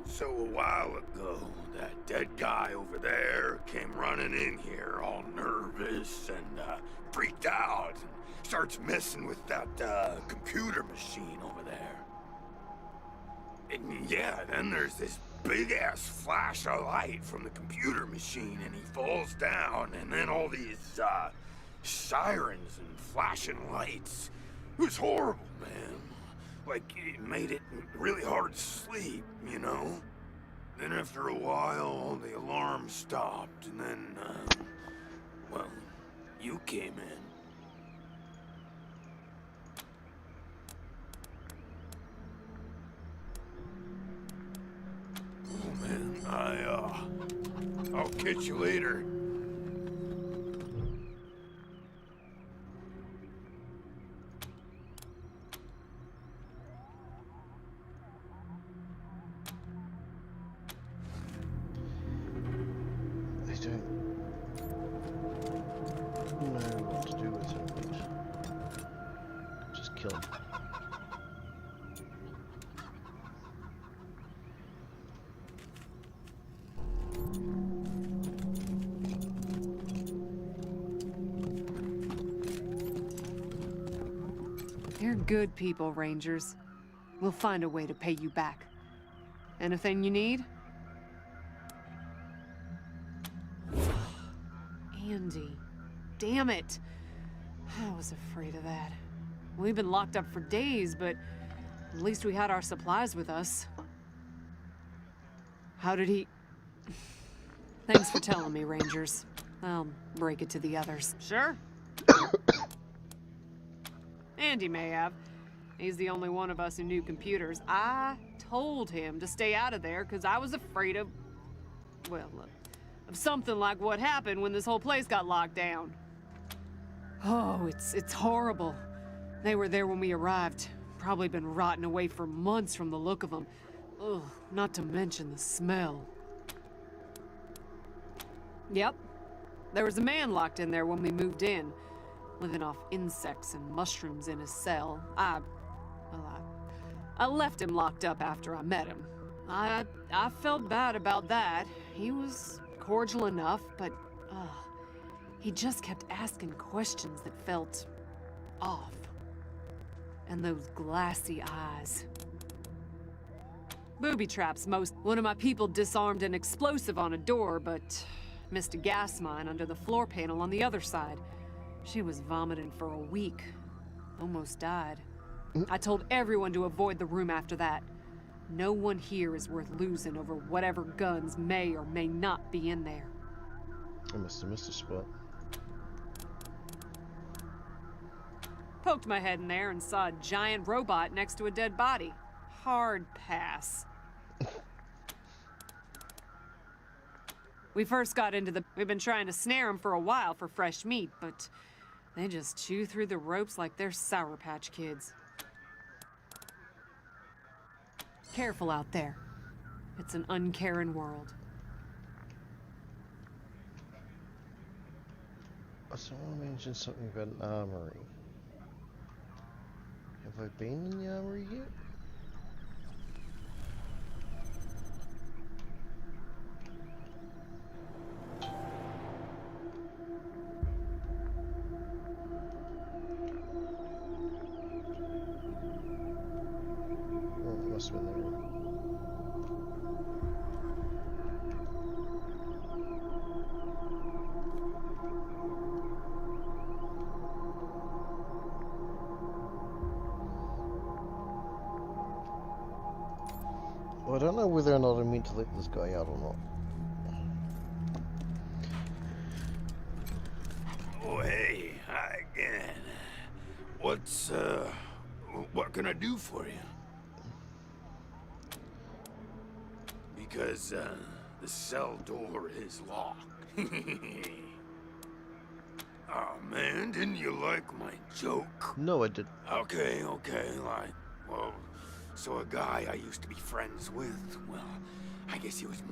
So a while ago, that dead guy over there came running in here all nervous and freaked out and starts messing with that computer machine over there. And yeah, then there's this big-ass flash of light from the computer machine and he falls down and then all these sirens and flashing lights. It was horrible, man. Like, it made it really hard to sleep, Then after a while, the alarm stopped, and then, well, you came in. Oh, man, I'll catch you later. You're good people, Rangers. We'll find a way to pay you back. Anything you need? Andy. Damn it. I was afraid of that. We've been locked up for days, but at least we had our supplies with us. How did he... Thanks for telling me, Rangers. I'll break it to the others. Sure. Andy may have. He's the only one of us who knew computers. I told him to stay out of there because I was afraid of... well, of something like what happened when this whole place got locked down. Oh, it's horrible. They were there when we arrived. Probably been rotting away for months from the look of them. Ugh, not to mention the smell. Yep. There was a man locked in there when we moved in, living off insects and mushrooms in his cell. I left him locked up after I met him. I felt bad about that. He was cordial enough, but he just kept asking questions that felt off. And those glassy eyes. Booby traps most. One of my people disarmed an explosive on a door, but missed a gas mine under the floor panel on the other side. She was vomiting for a week. Almost died. I told everyone to avoid the room after that. No one here is worth losing over whatever guns may or may not be in there. I must have missed a spot. Poked my head in there and saw a giant robot next to a dead body. Hard pass. We first got into we've been trying to snare them for a while for fresh meat, but they just chew through the ropes like they're Sour Patch Kids. Careful out there. It's an uncaring world. Someone mentioned something about an armory. Have I been in the armory yet? Must have been there. Well, I don't know whether or not I meant to let this guy out or not. What can I do for you? Because, the cell door is locked. Oh man, didn't you like my joke? No, I didn't. Okay, well, so a guy I used to be friends with, well, I guess he was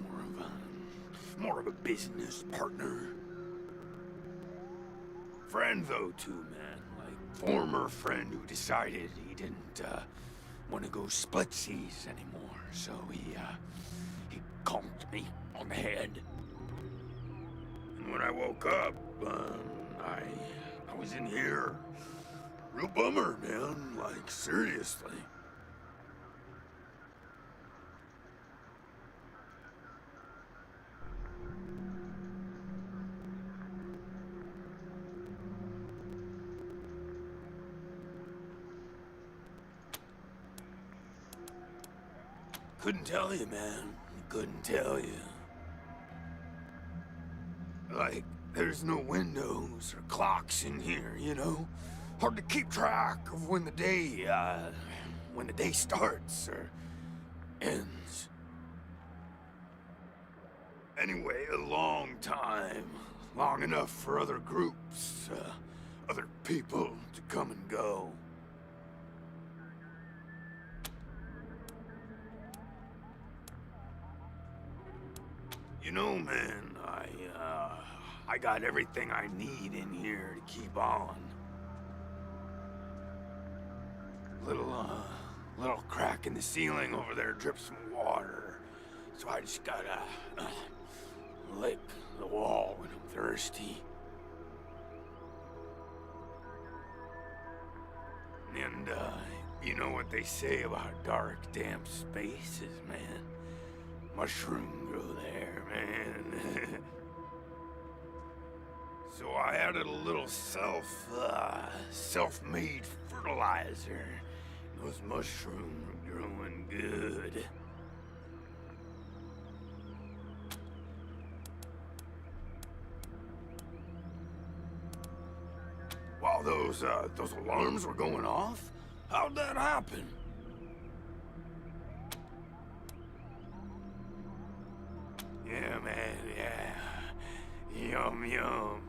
more of a business partner. Friend though too, man, like former friend who decided he didn't, want to go splitsies anymore, so he conked me on the head. And when I woke up, I was in here. Real bummer, man. Like, seriously. Couldn't tell you, man. Couldn't tell you. Like, there's no windows or clocks in here, you know? Hard to keep track of when the day starts or ends. Anyway, a long time. Long enough for other groups, other people to come and go. You know, man, I got everything I need in here to keep on. Little crack in the ceiling over there drips some water. So I just gotta lick the wall when I'm thirsty. And, you know what they say about dark, damp spaces, man? Mushroom grow there, man. So I added a little self-made fertilizer. Those mushrooms are growing good. While those alarms were going off, how'd that happen? Yeah, man, yeah. Yum, yum.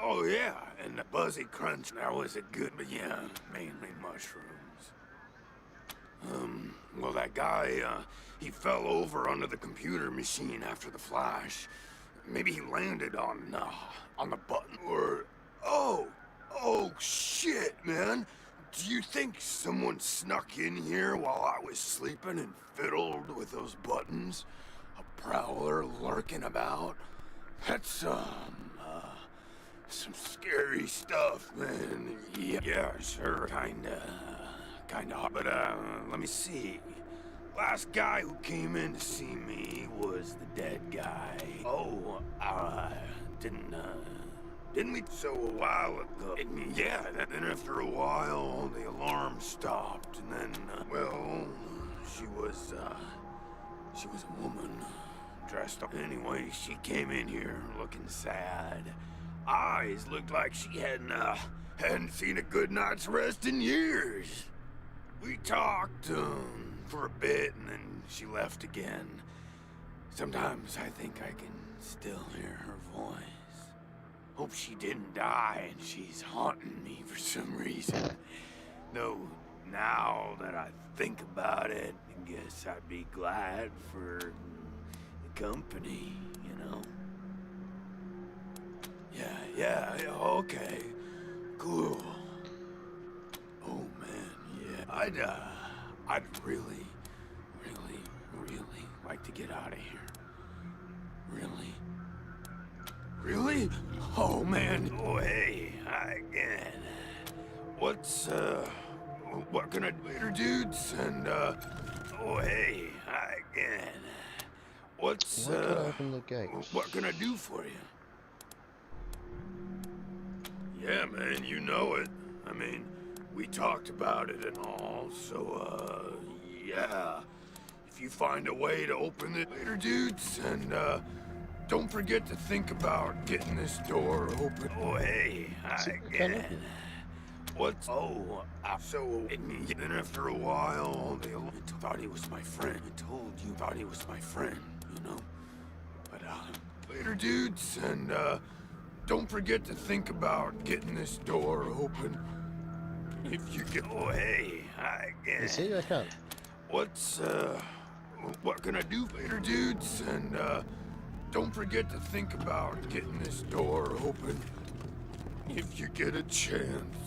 Oh, yeah, and the buzzy crunch, that was a good, but yeah, mainly mushrooms. Well, that guy, he fell over under the computer machine after the flash. Maybe he landed on the button, or... Oh, shit, man. Do you think someone snuck in here while I was sleeping and fiddled with those buttons? A prowler lurking about? That's, some scary stuff, man. Yeah, sure, kinda, but, let me see. Last guy who came in to see me was the dead guy. Oh, didn't we? So a while ago. Yeah, then after a while, the alarm stopped, and then, well, she was a woman, dressed up. Anyway, she came in here looking sad. Eyes looked like she hadn't seen a good night's rest in years. We talked, for a bit, and then she left again. Sometimes I think I can still hear her voice. Hope she didn't die and she's haunting me for some reason. Though, now that I think about it, I guess I'd be glad for the company, you know? Yeah, okay. Cool. Oh, man, yeah. I'd really like to get out of here. Really? Oh, man. Oh, hey, again. What can I do later, dudes? And, oh, hey, again. Why can't I open the gate? What can I do for you? Yeah, man, you know it. I mean, We talked about it and all, so, yeah. If you find a way to open it later, dudes, and, don't forget to think about getting this door open. Oh, hey, again. What's... Oh, so... Then after a while, they thought he was my friend. I told you thought he was my friend, you know? But, later, dudes, and, don't forget to think about getting this door open. If you get... Oh, hey, again. You see, I can't. What's, what can I do later, dudes? And, don't forget to think about getting this door open. If you get a chance.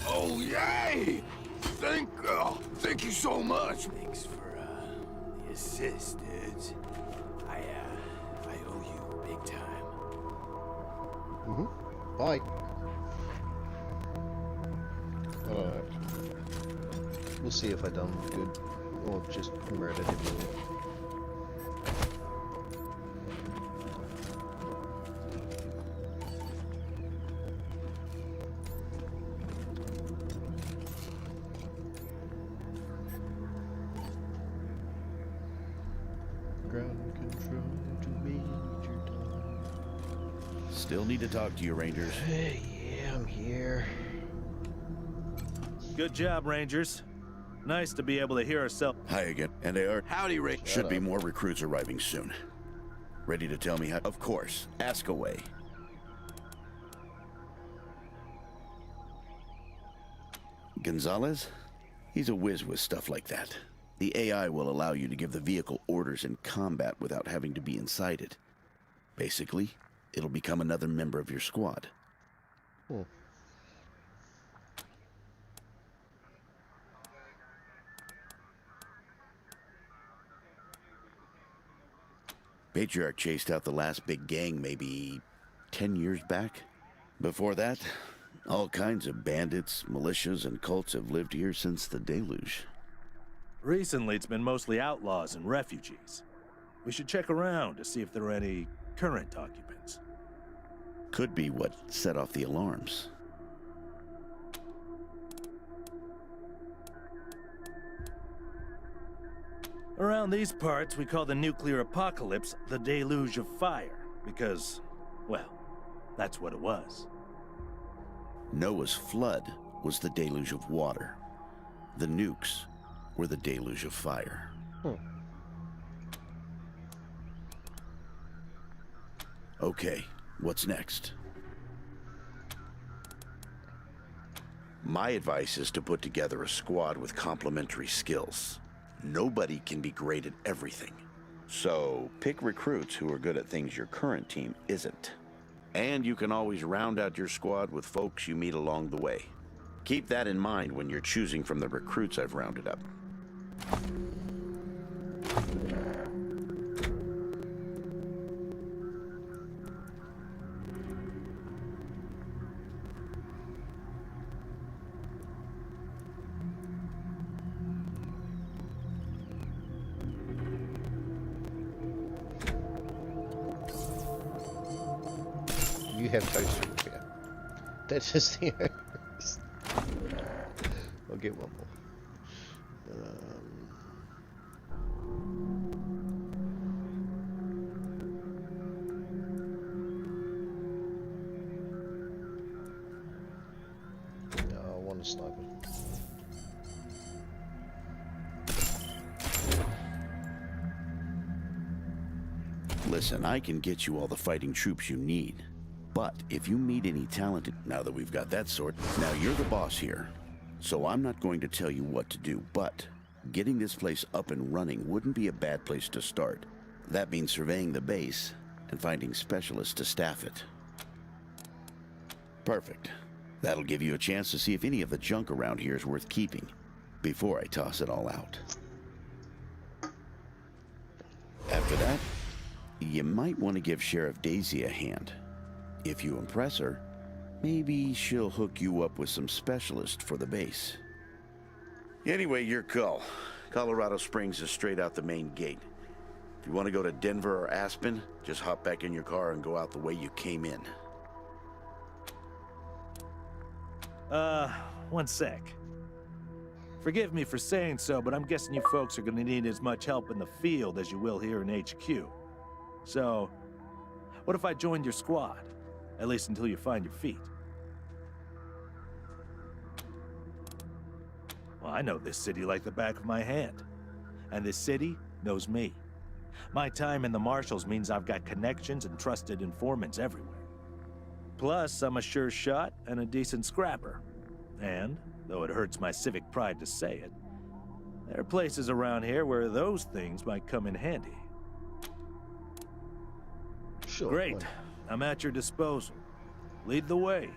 Oh, yay! Thank you so much. Thanks for, the assist, dudes. I owe you big time. Bye. Alright. We'll see if I done good or just murdered him. Ground control to Major Tom. Still need to talk to you, Rangers. Hey, yeah, I'm here. Good job, Rangers. Nice to be able to hear ourselves. Hi again. And they are... Howdy, Ray. Should be more recruits arriving soon. Ready to tell me how... Of course. Ask away. Gonzalez? He's a whiz with stuff like that. The AI will allow you to give the vehicle orders in combat without having to be inside it. Basically, it'll become another member of your squad. Cool. Patriarch chased out the last big gang maybe 10 years back. Before that, all kinds of bandits, militias, and cults have lived here since the deluge. Recently, it's been mostly outlaws and refugees. We should check around to see if there are any current occupants. Could be what set off the alarms. Around these parts, we call the nuclear apocalypse the deluge of fire, because, well, that's what it was. Noah's flood was the deluge of water. The nukes were the deluge of fire. Okay, what's next? My advice is to put together a squad with complementary skills. Nobody can be great at everything. So pick recruits who are good at things your current team isn't. And you can always round out your squad with folks you meet along the way. Keep that in mind when you're choosing from the recruits I've rounded up. You have toast here. That's just the worst. I'll get one more. No, I want a sniper. Listen, I can get you all the fighting troops you need. But if you meet any talented, now that we've got that sorted, now you're the boss here. So I'm not going to tell you what to do, but getting this place up and running wouldn't be a bad place to start. That means surveying the base and finding specialists to staff it. Perfect. That'll give you a chance to see if any of the junk around here is worth keeping before I toss it all out. After that, you might want to give Sheriff Daisy a hand. If you impress her, maybe she'll hook you up with some specialists for the base. Anyway, your call. Colorado Springs is straight out the main gate. you want to go to Denver or Aspen, just hop back in your car and go out the way you came in. One sec. Forgive me for saying so, but I'm guessing you folks are gonna need as much help in the field as you will here in HQ. So, what if I joined your squad? At least until you find your feet. Well, I know this city like the back of my hand. And this city knows me. My time in the Marshals means I've got connections and trusted informants everywhere. Plus, I'm a sure shot and a decent scrapper. And, though it hurts my civic pride to say it, there are places around here where those things might come in handy. Sure. Great. I'm at your disposal. Lead the way.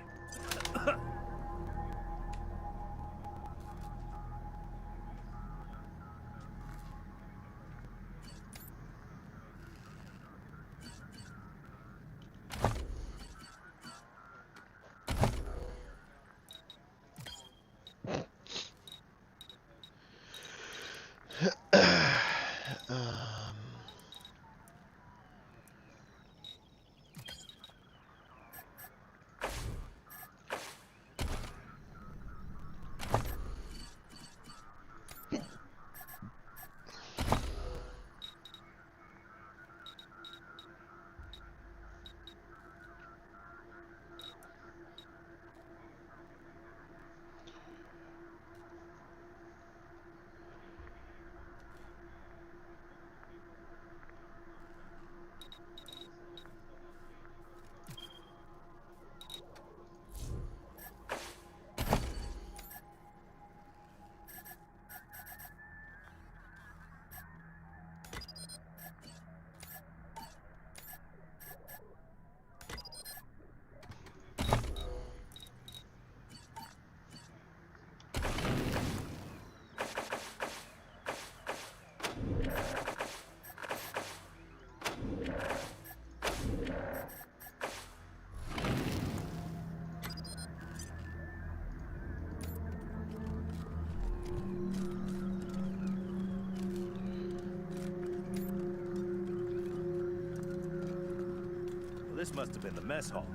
This must have been the mess hall.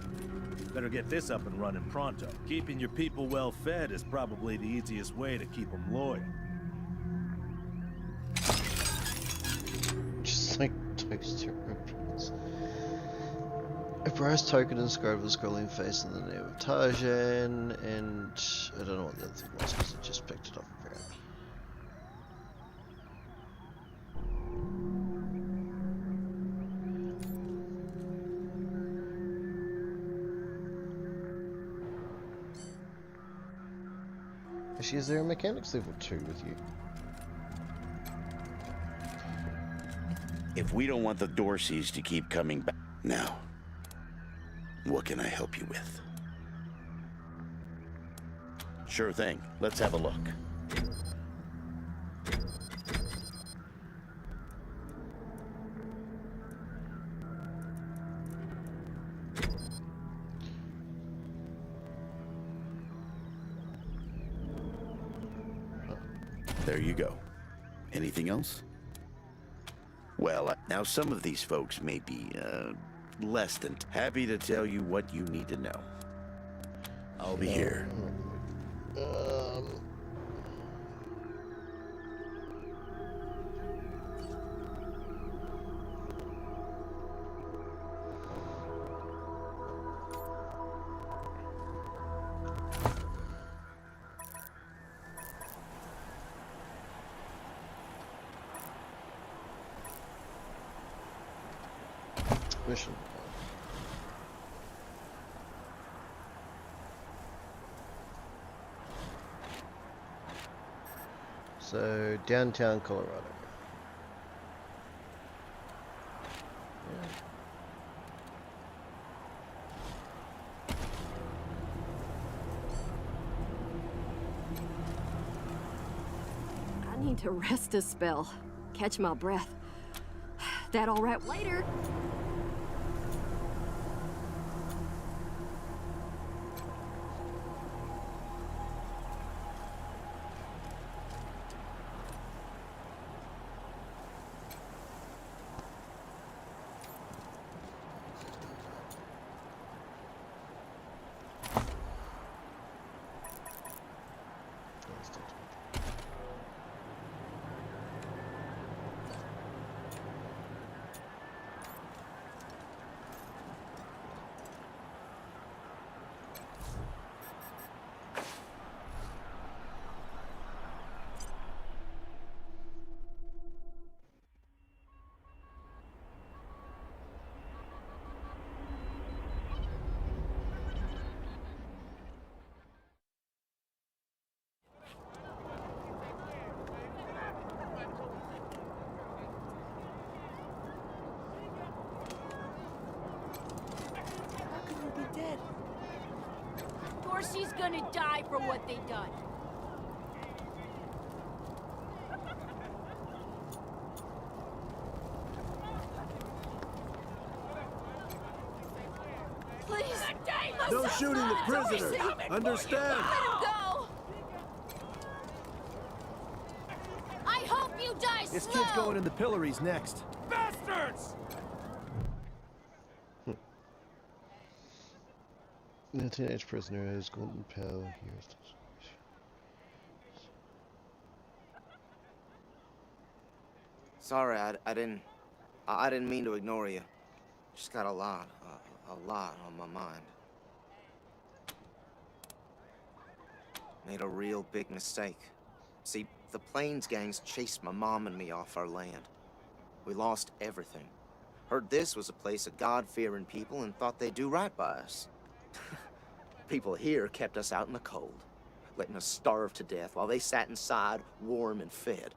Better get this up and running pronto. Keeping your people well fed is probably the easiest way to keep them loyal. Just like toaster repeats. A brass token inscribed with a scrolling face in the name of Tarzan, and I don't know what the other thing was because I just picked it up apparently. Actually, is there a mechanics level 2 with you? If we don't want the Dorseys to keep coming back. Now, what can I help you with? Sure thing. Let's have a look. There you go. Anything else? Well, now some of these folks may be, less than happy to tell you what you need to know. I'll be here. Mission. So, downtown Colorado. I need to rest a spell. Catch my breath. That all right? Later. gonna die for what they done. Please, No shooting the prisoners. Understand? let him go. I hope you die slow. This kid's going in the pillories next. Bastards! The teenage prisoner has golden power. Here's the... Sorry, I didn't mean to ignore you. Just got a lot on my mind. Made a real big mistake. See, the Plains gangs chased my mom and me off our land. We lost everything. Heard this was a place of God-fearing people and thought they'd do right by us. People here kept us out in the cold, letting us starve to death while they sat inside, warm and fed.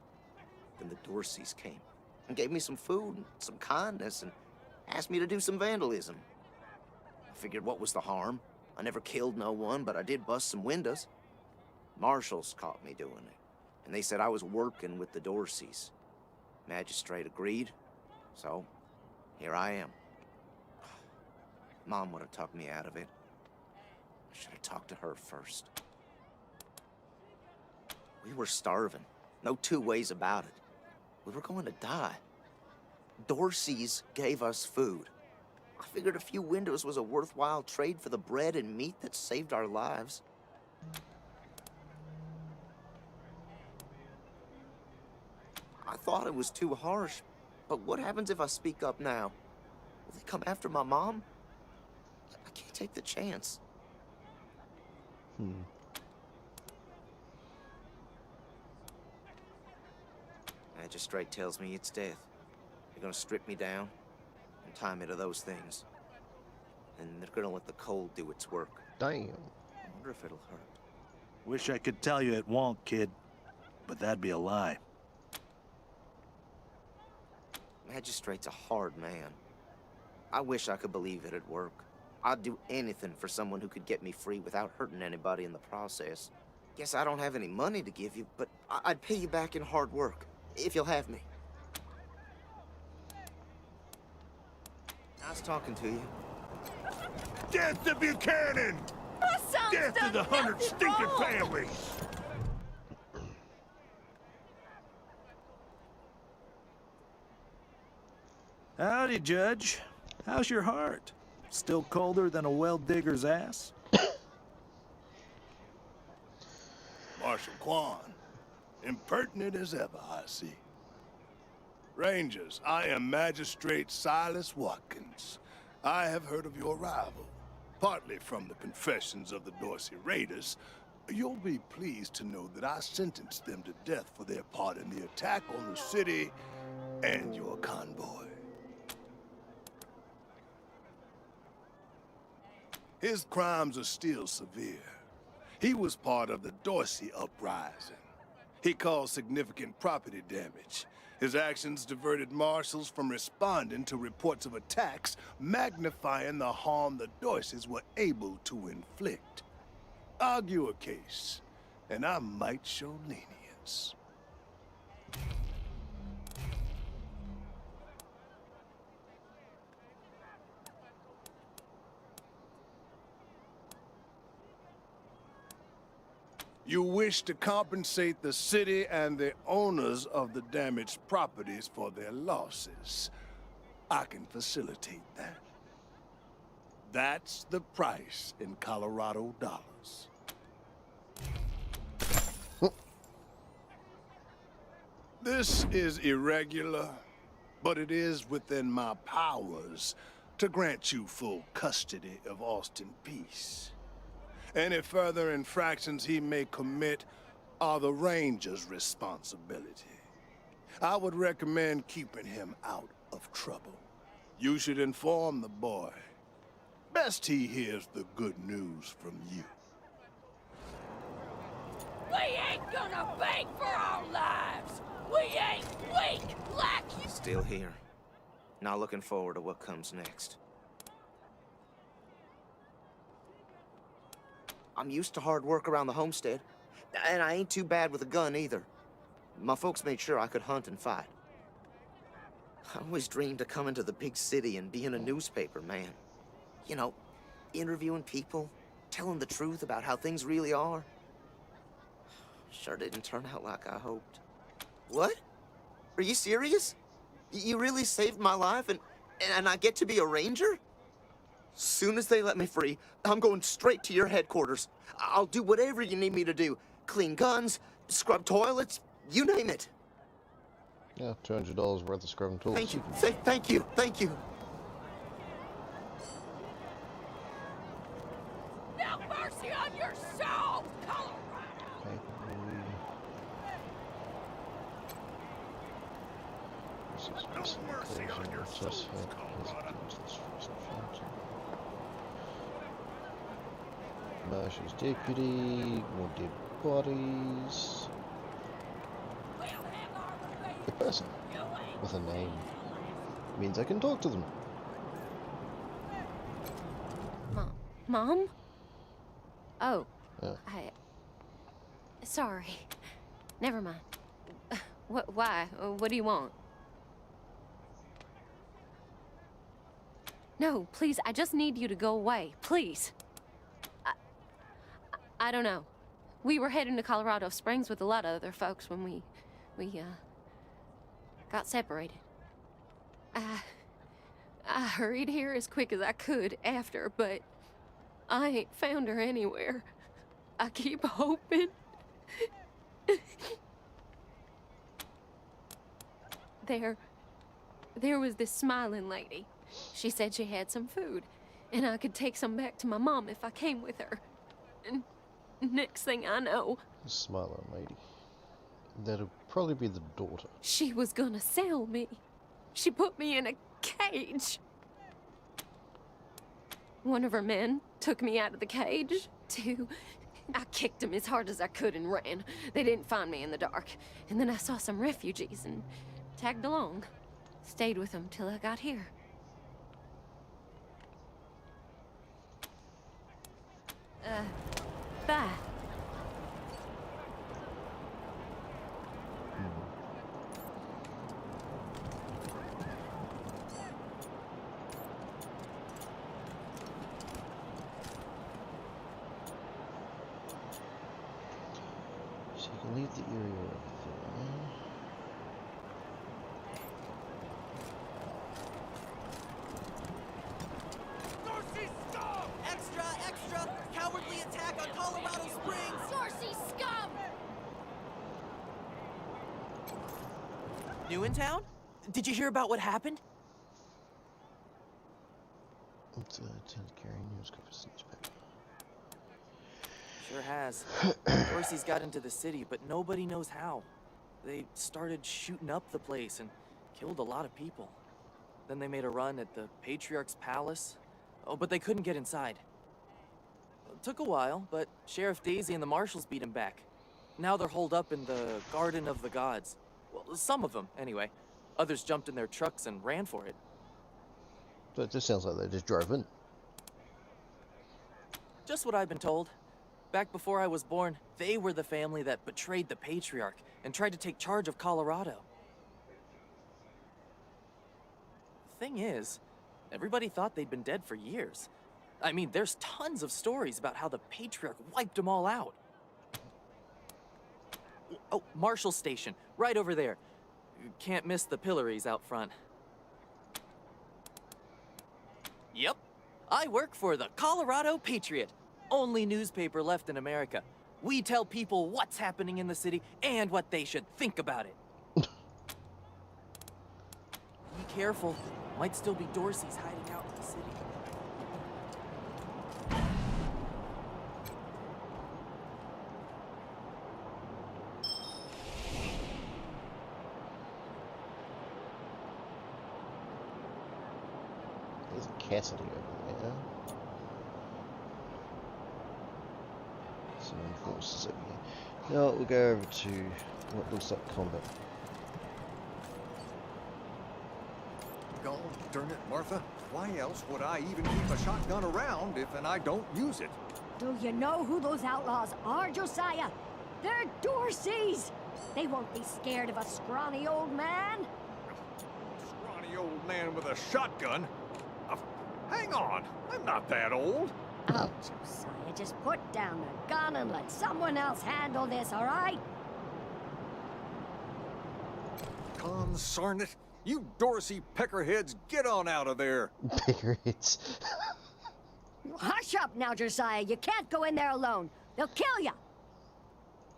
Then the Dorseys came and gave me some food and some kindness and asked me to do some vandalism. I figured what was the harm? I never killed no one, but I did bust some windows. Marshals caught me doing it, and they said I was working with the Dorseys. Magistrate agreed, so here I am. Mom would have talked me out of it. I should have talked to her first. We were starving. No two ways about it. We were going to die. Dorseys gave us food. I figured a few windows was a worthwhile trade for the bread and meat that saved our lives. I thought it was too harsh, but what happens if I speak up now? Will they come after my mom? I can't take the chance. Magistrate tells me it's death. They're gonna strip me down and tie me to those things. And they're gonna let the cold do its work. Damn. I wonder if it'll hurt. Wish I could tell you it won't, kid. But that'd be a lie. Magistrate's a hard man. I wish I could believe it'd work. I'd do anything for someone who could get me free without hurting anybody in the process. Guess I don't have any money to give you, but I'd pay you back in hard work, if you'll have me. Nice talking to you. Death to Buchanan! My son's Death to done the 100 nothing stinking wrong. families! Howdy, Judge. How's your heart? Still colder than a well digger's ass? Marshal Quan, impertinent as ever, I see. Rangers, I am Magistrate Silas Watkins. I have heard of your arrival, partly from the confessions of the Dorsey Raiders. You'll be pleased to know that I sentenced them to death for their part in the attack on the city and your convoy. His crimes are still severe. He was part of the Dorsey uprising. He caused significant property damage. His actions diverted marshals from responding to reports of attacks, magnifying the harm the Dorseys were able to inflict. Argue a case, and I might show lenience. You wish to compensate the city and the owners of the damaged properties for their losses. I can facilitate that. That's the price in Colorado dollars. This is irregular, but it is within my powers to grant you full custody of Austin Peace. Any further infractions he may commit are the Ranger's responsibility. I would recommend keeping him out of trouble. You should inform the boy. Best he hears the good news from you. We ain't gonna beg for our lives! We ain't weak like you! Still here. Not looking forward to what comes next. I'm used to hard work around the homestead, and I ain't too bad with a gun either. My folks made sure I could hunt and fight. I always dreamed of coming to the big city and being a newspaper man. You know, interviewing people, telling the truth about how things really are. Sure didn't turn out like I hoped. What? Are you serious? You really saved my life and I get to be a ranger? Soon as they let me free, I'm going straight to your headquarters. I'll do whatever you need me to do. Clean guns, scrub toilets, you name it. Yeah, $200 worth of scrubbing tools. Thank you, thank you, thank you. Now mercy on your soul, Colorado! No mercy on your soul, Colorado. Marshal's deputy, more dead bodies. The person with a name means I can talk to them. Mom? Oh, Yeah. Sorry. Never mind. Why? What do you want? No, please, I just need you to go away. Please. I don't know. We were heading to Colorado Springs with a lot of other folks when we got separated. I hurried here as quick as I could after, but I ain't found her anywhere. I keep hoping. There was this smiling lady. She said she had some food, and I could take some back to my mom if I came with her. And next thing I know... The smiling lady. That'll probably be the daughter. She was gonna sell me. She put me in a cage. One of her men took me out of the cage, too. I kicked him as hard as I could and ran. They didn't find me in the dark. And then I saw some refugees and tagged along. Stayed with them till I got here. Bye. So you can leave the area over there. Extra, extra! Cowardly attack on Colorado Springs! Dorsey scum! New in town? Did you hear about what happened? It's a 10th carrying news coverage newspaper. Sure has. Dorsey's got into the city, but nobody knows how. They started shooting up the place and killed a lot of people. Then they made a run at the Patriarch's palace. Oh, but they couldn't get inside. It took a while, but Sheriff Daisy and the marshals beat him back. Now they're holed up in the Garden of the Gods. Well, some of them, anyway. Others jumped in their trucks and ran for it. So it just sounds like they just drove in. Just what I've been told. Back before I was born, they were the family that betrayed the Patriarch and tried to take charge of Colorado. The thing is, everybody thought they'd been dead for years. I mean, there's tons of stories about how the Patriarch wiped them all out. Oh, Marshal Station, right over there. You can't miss the pillories out front. Yep, I work for the Colorado Patriot, only newspaper left in America. We tell people what's happening in the city and what they should think about it. Be careful, might still be Dorsey's hiding out in the city. There's Cassidy over there. Some forces over here. Now we'll go over to what looks like combat. God darn it, Martha. Why else would I even keep a shotgun around if I don't use it? Do you know who those outlaws are, Josiah? They're Dorseys! They won't be scared of a scrawny old man. Scrawny old man with a shotgun? Hang on, I'm not that old. Oh, Josiah, just put down the gun and let someone else handle this, all right? Consarn it. You Dorsey peckerheads, get on out of there. Peckerheads. Hush up now, Josiah. You can't go in there alone. They'll kill you.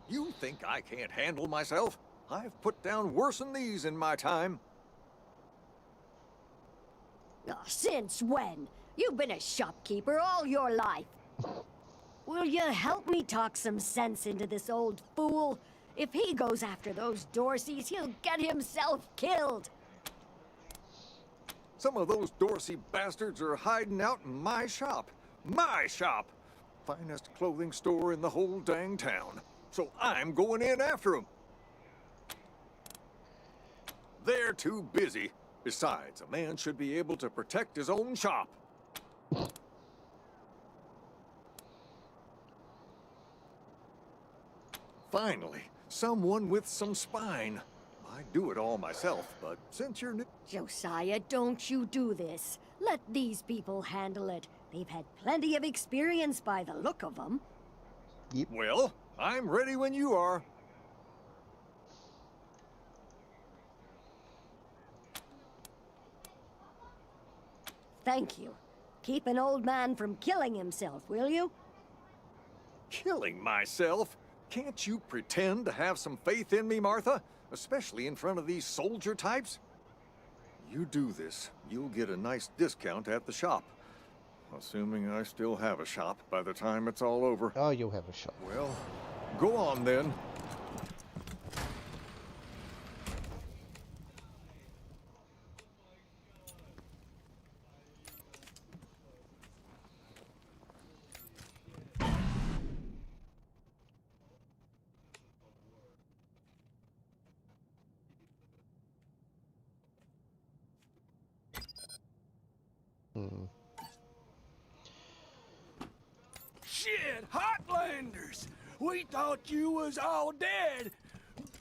You think I can't handle myself? I've put down worse than these in my time. Oh, since when? You've been a shopkeeper all your life. Will you help me talk some sense into this old fool? If he goes after those Dorseys, he'll get himself killed. Some of those Dorsey bastards are hiding out in my shop. My shop! Finest clothing store in the whole dang town. So I'm going in after them. They're too busy. Besides, a man should be able to protect his own shop. Finally, someone with some spine. I'd do it all myself, but since you're new... Josiah, don't you do this. Let these people handle it. They've had plenty of experience by the look of them. Yep. Well, I'm ready when you are. Thank you. Keep an old man from killing himself, will you? Killing myself? Can't you pretend to have some faith in me, Martha? Especially in front of these soldier types? You do this, you'll get a nice discount at the shop. Assuming I still have a shop by the time it's all over. Oh, you'll have a shop. Well, go on then. Shit, Hotlanders! We thought you was all dead.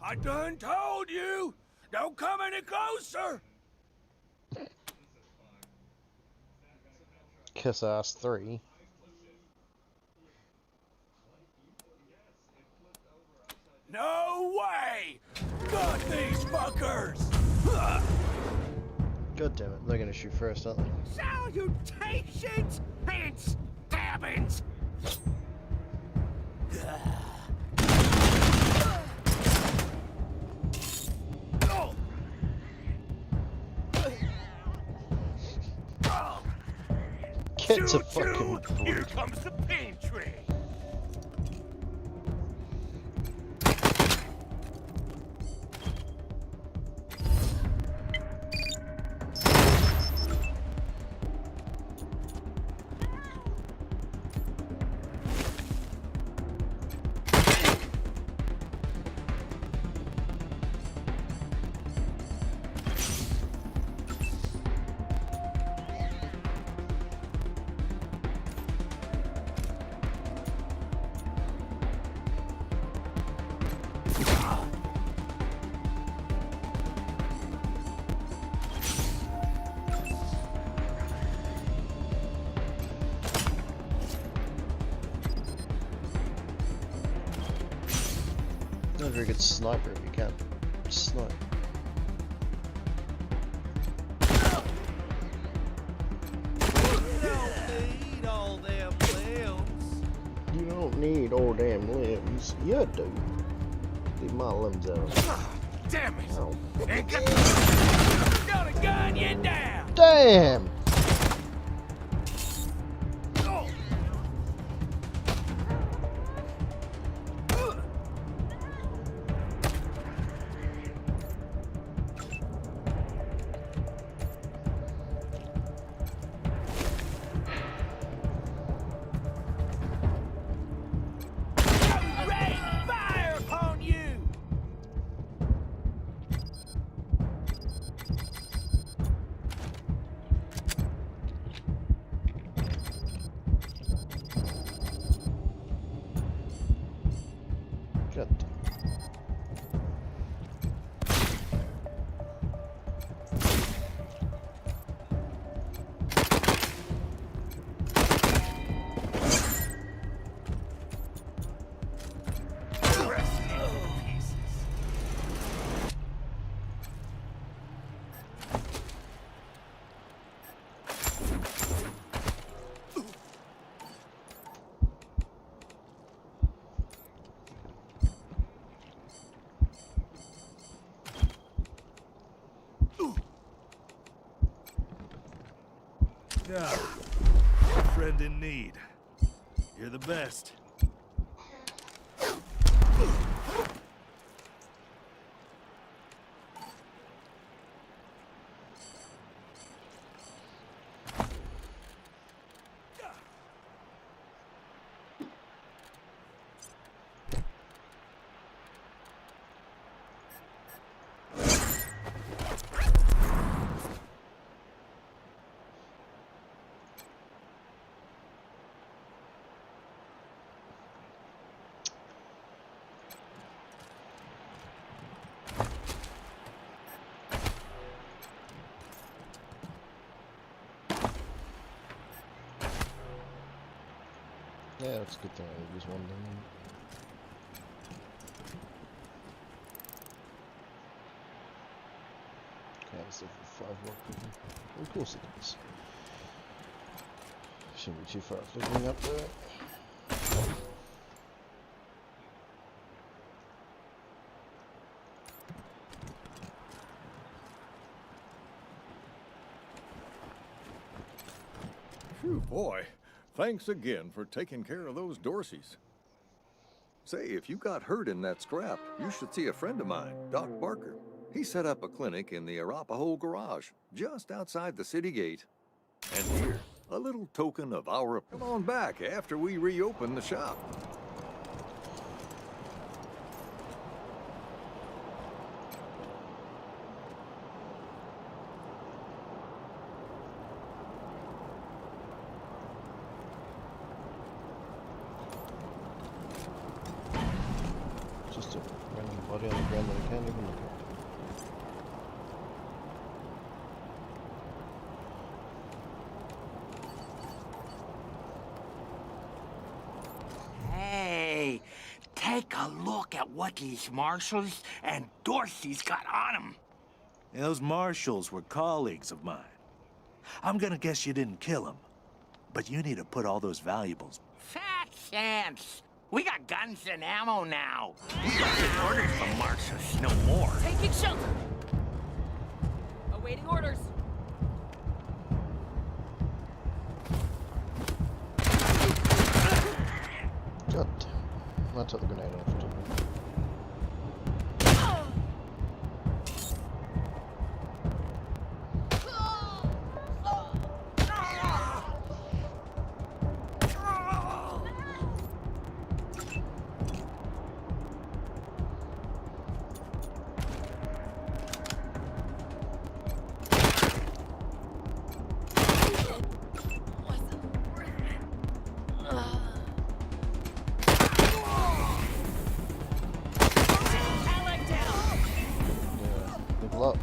I done told you, don't come any closer. Kiss ass 3. No way! Got these fuckers! God damn it, they're gonna shoot first, aren't they? Salutations and stabbings! Get to fucking Here comes the pain tree! Not a very good sniper if you can't snipe. You don't need all damn limbs. You do. Leave my limbs out. Damn it! Ow. Gonna gun you down! Damn! Yeah. Friend in need. You're the best. Yeah, that's a good thing I use one thing. Okay, it's level 5 rock prison. Of course it is. Shouldn't be too far off looking up there. Phew, boy. Thanks again for taking care of those Dorseys. Say, if you got hurt in that scrap, you should see a friend of mine, Doc Barker. He set up a clinic in the Arapahoe garage, just outside the city gate. And here, a little token of our... Come on back after we reopen the shop. Just a random body on the ground that I can't even look at. Hey, take a look at what these marshals and Dorsey's got on them. Those marshals were colleagues of mine. I'm gonna guess you didn't kill them, but you need to put all those valuables. Fat chance. We got guns and ammo now. We don't get orders from marshals no more. Taking shelter. Awaiting orders. God damn. I took the grenade off. Up.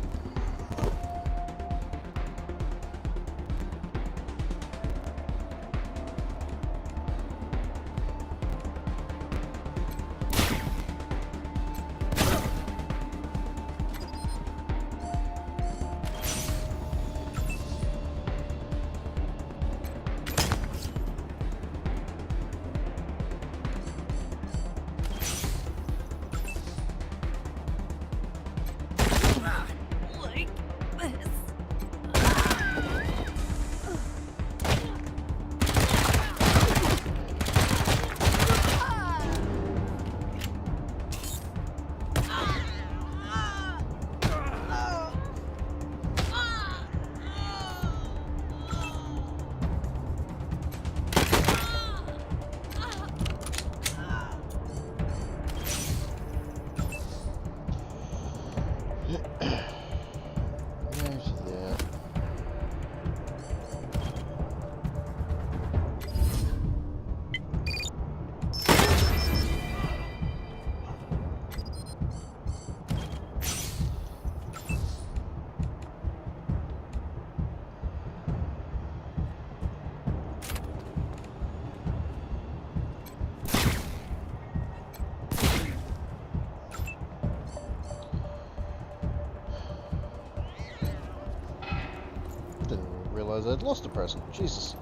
Realize I'd lost a person. Jesus.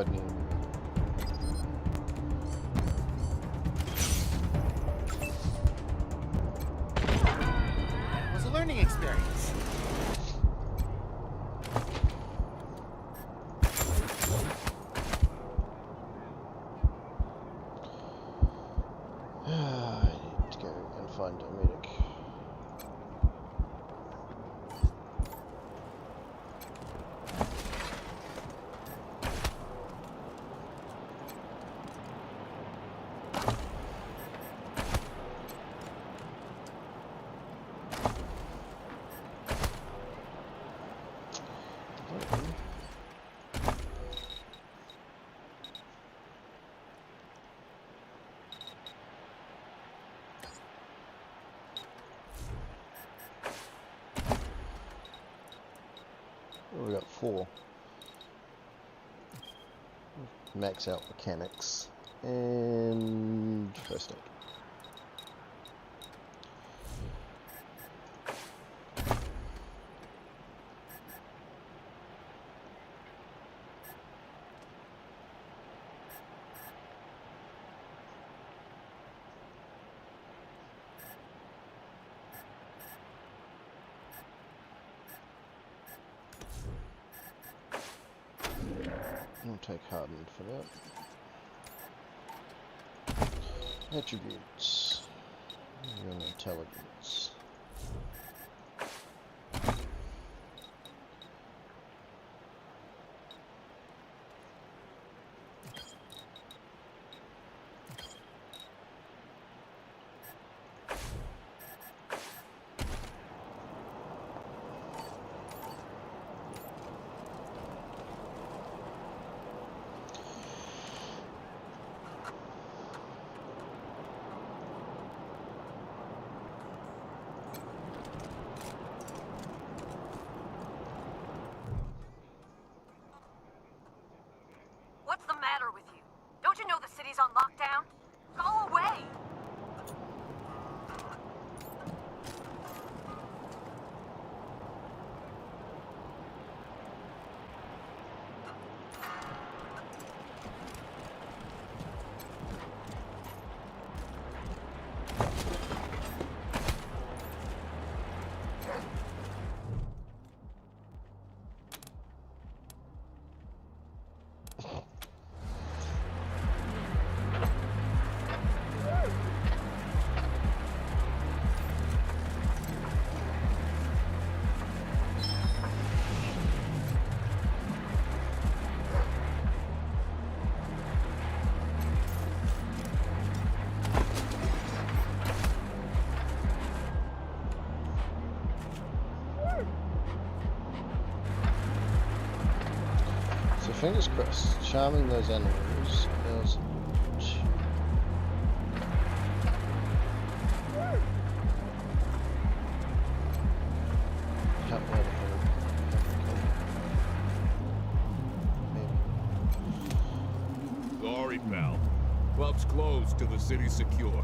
fighting enemy. It was a learning experience. I need to go and find a medic. Oh, we got 4. Max out mechanics and first aid. I'll take hardened for that. Attributes. Your intelligence. What's the matter with you? Don't you know the city's on lockdown? Go away! So fingers crossed, charming those animals. There's can't wait Sorry, pal. Club's closed till the city's secure.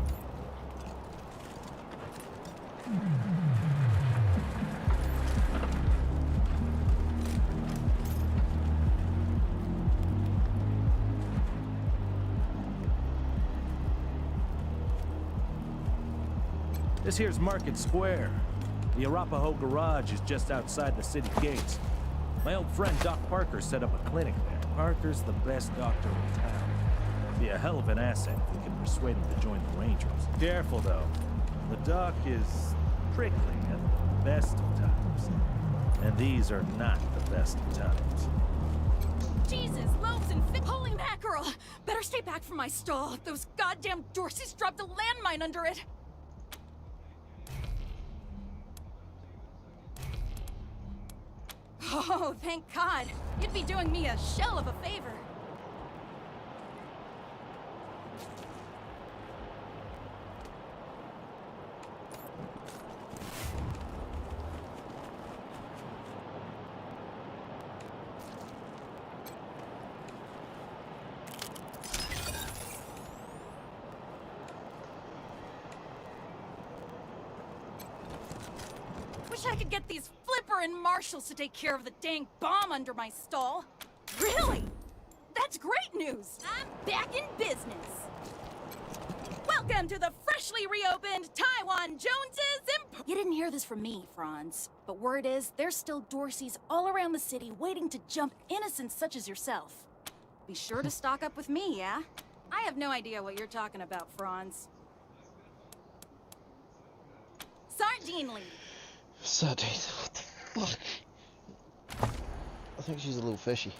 This here's Market Square. The Arapahoe Garage is just outside the city gates. My old friend Doc Parker set up a clinic there. Parker's the best doctor in town. Be a hell of an asset if we can persuade him to join the Rangers. Careful though. The Doc is prickly at the best of times. And these are not the best of times. Jesus, loaves and holy mackerel! Better stay back from my stall. Those goddamn Dorseys dropped a landmine under it. Oh, thank God. You'd be doing me a shell of a favor. Wish I could get these Flipper and Marshals to take care of the dang bomb under my stall. Really? That That's great news! I'm back in business! Welcome to the freshly reopened Taiwan Jones's You didn't hear this from me, Franz. But word is, there's still Dorseys all around the city waiting to jump innocents such as yourself. Be sure to stock up with me, yeah? I have no idea what you're talking about, Franz. Sardine Lee. Sardines, what the fuck? I think she's a little fishy.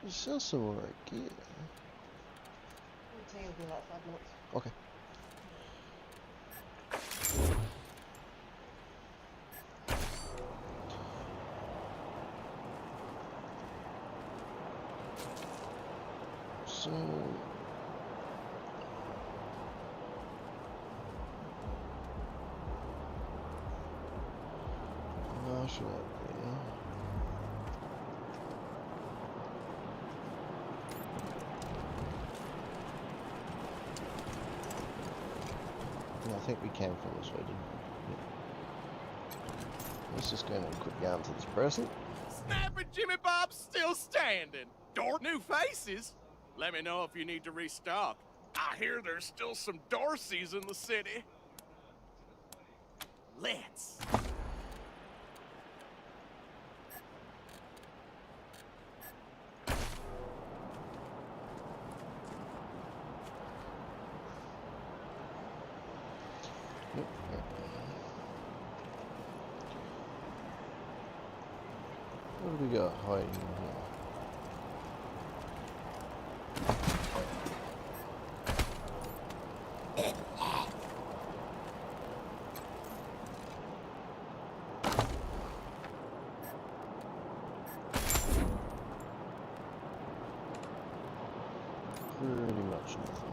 There's still some more gear. I'll tell you in like 5 minutes. Okay. So marshal up there. I think we came from this way, didn't we? Yep. Let's just go and quick down to this present. Snap and Jimmy Bob's still standing. Door new faces. Let me know if you need to restock. I hear there's still some Dorseys in the city. Let's. What do we got hiding here? Pretty much nothing.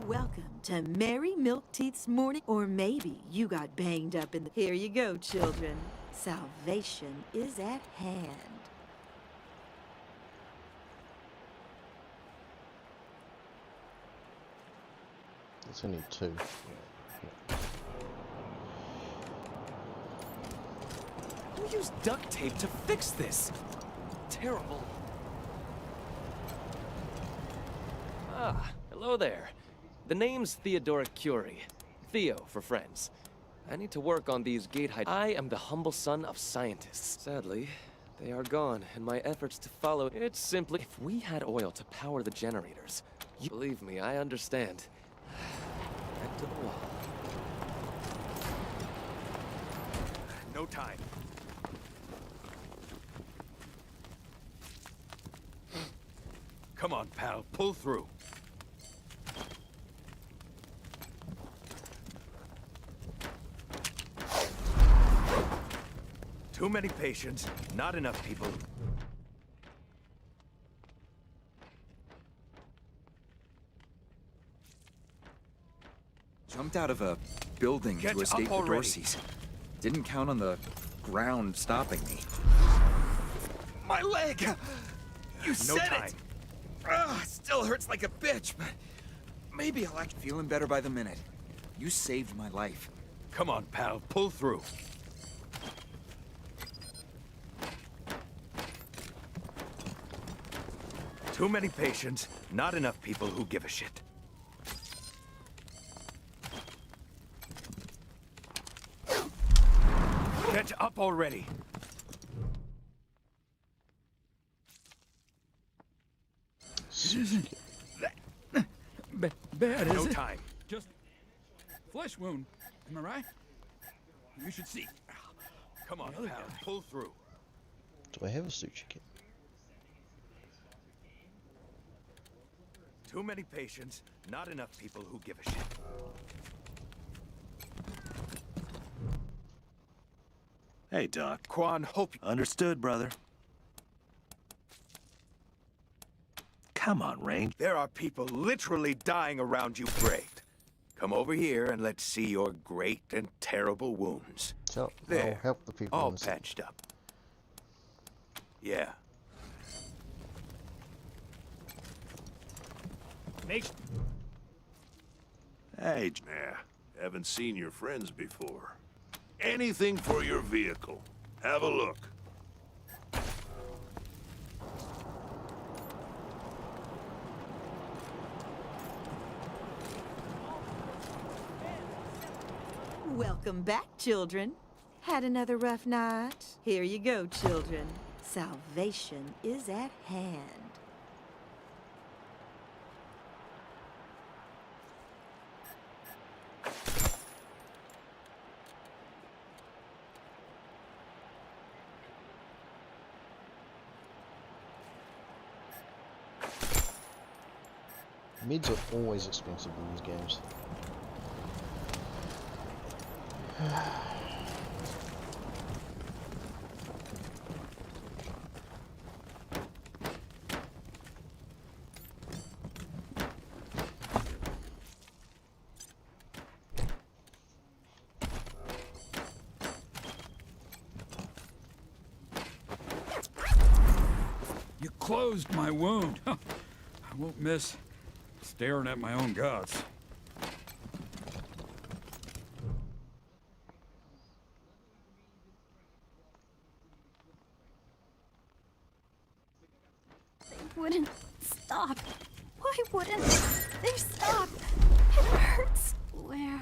Welcome to Mary Milkteeth's morning, or maybe you got banged up in the... Here you go, children. Salvation is at hand. It's only 2. Who used duct tape to fix this? Terrible. Ah, hello there. The name's Theodora Curie. Theo for friends. I need to work on these gate height. I am the humble son of scientists. Sadly, they are gone, and my efforts to follow it's simply... If we had oil to power the generators, you... Believe me, I understand. Back to the wall. No time. Come on, pal. Pull through. Too many patients, not enough people. Jumped out of a building Get to escape up the already. Dorseys. Didn't count on the ground stopping me. My leg! You No said time. it! Ugh, still hurts like a bitch, but maybe I'll like... Feeling better by the minute. You saved my life. Come on, pal, pull through. Too many patients, not enough people who give a shit. Get up already. Bad, is No it? time. Just flesh wound. Am I right? You should see. Come on, The other pal, guy. pull through. Do I have a suture kit? Too many patients, not enough people who give a shit. Hey, Doc. Quan, hope you... Understood, brother. Come on, Range. There are people literally dying around you, Braid. Come over here and let's see your great and terrible wounds. So, There. I'll help the people All in the city. patched up. Yeah. Hey, nah, haven't seen your friends before. Anything for your vehicle. Have a look. Welcome back, children. Had another rough night? Here you go, children. Salvation is at hand. Mids are always expensive in these games. You closed my wound. I won't miss staring at my own guts. They wouldn't stop. Why wouldn't they stop? It hurts. Where?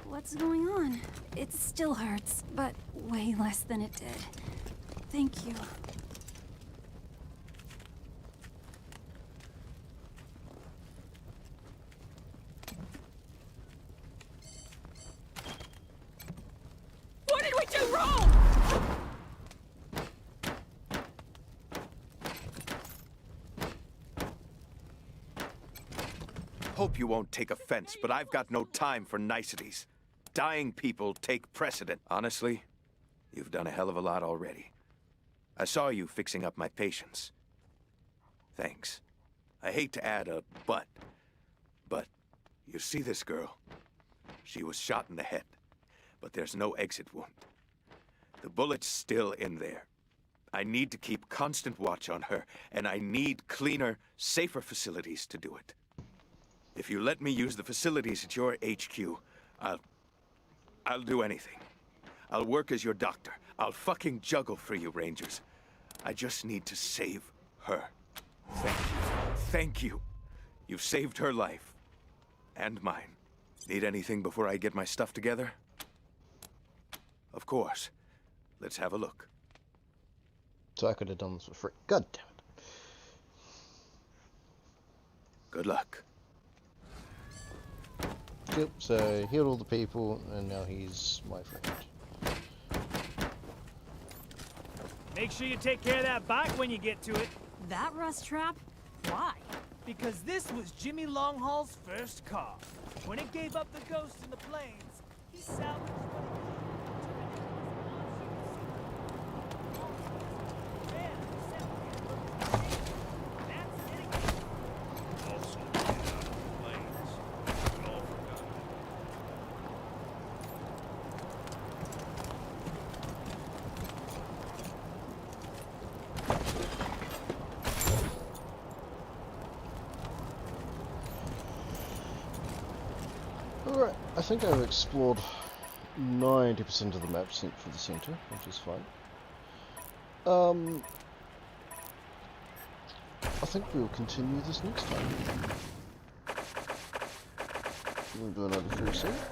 What's going on? It still hurts, but way less than it did. Thank you. What did we do wrong? Hope you won't take offense, but I've got no time for niceties. Dying people take precedent. Honestly, you've done a hell of a lot already. I saw you fixing up my patients. Thanks. I hate to add a but you see this girl? She was shot in the head, but there's no exit wound. The bullet's still in there. I need to keep constant watch on her, and I need cleaner, safer facilities to do it. If you let me use the facilities at your HQ, I'll do anything. I'll work as your doctor. I'll fucking juggle for you, Rangers. I just need to save her. Thank you. Thank you. You've saved her life. And mine. Need anything before I get my stuff together? Of course. Let's have a look. So I could have done this for free. God damn it. Good luck. Yep, so healed all the people, and now he's my friend. Make sure you take care of that bike when you get to it. That rust trap? Why? Because this was Jimmy Longhaul's first car. When it gave up the ghost in the plains, he salvaged Alright, I think I've explored 90% of the map for the center, which is fine. I think we'll continue this next time. We'll do another free save.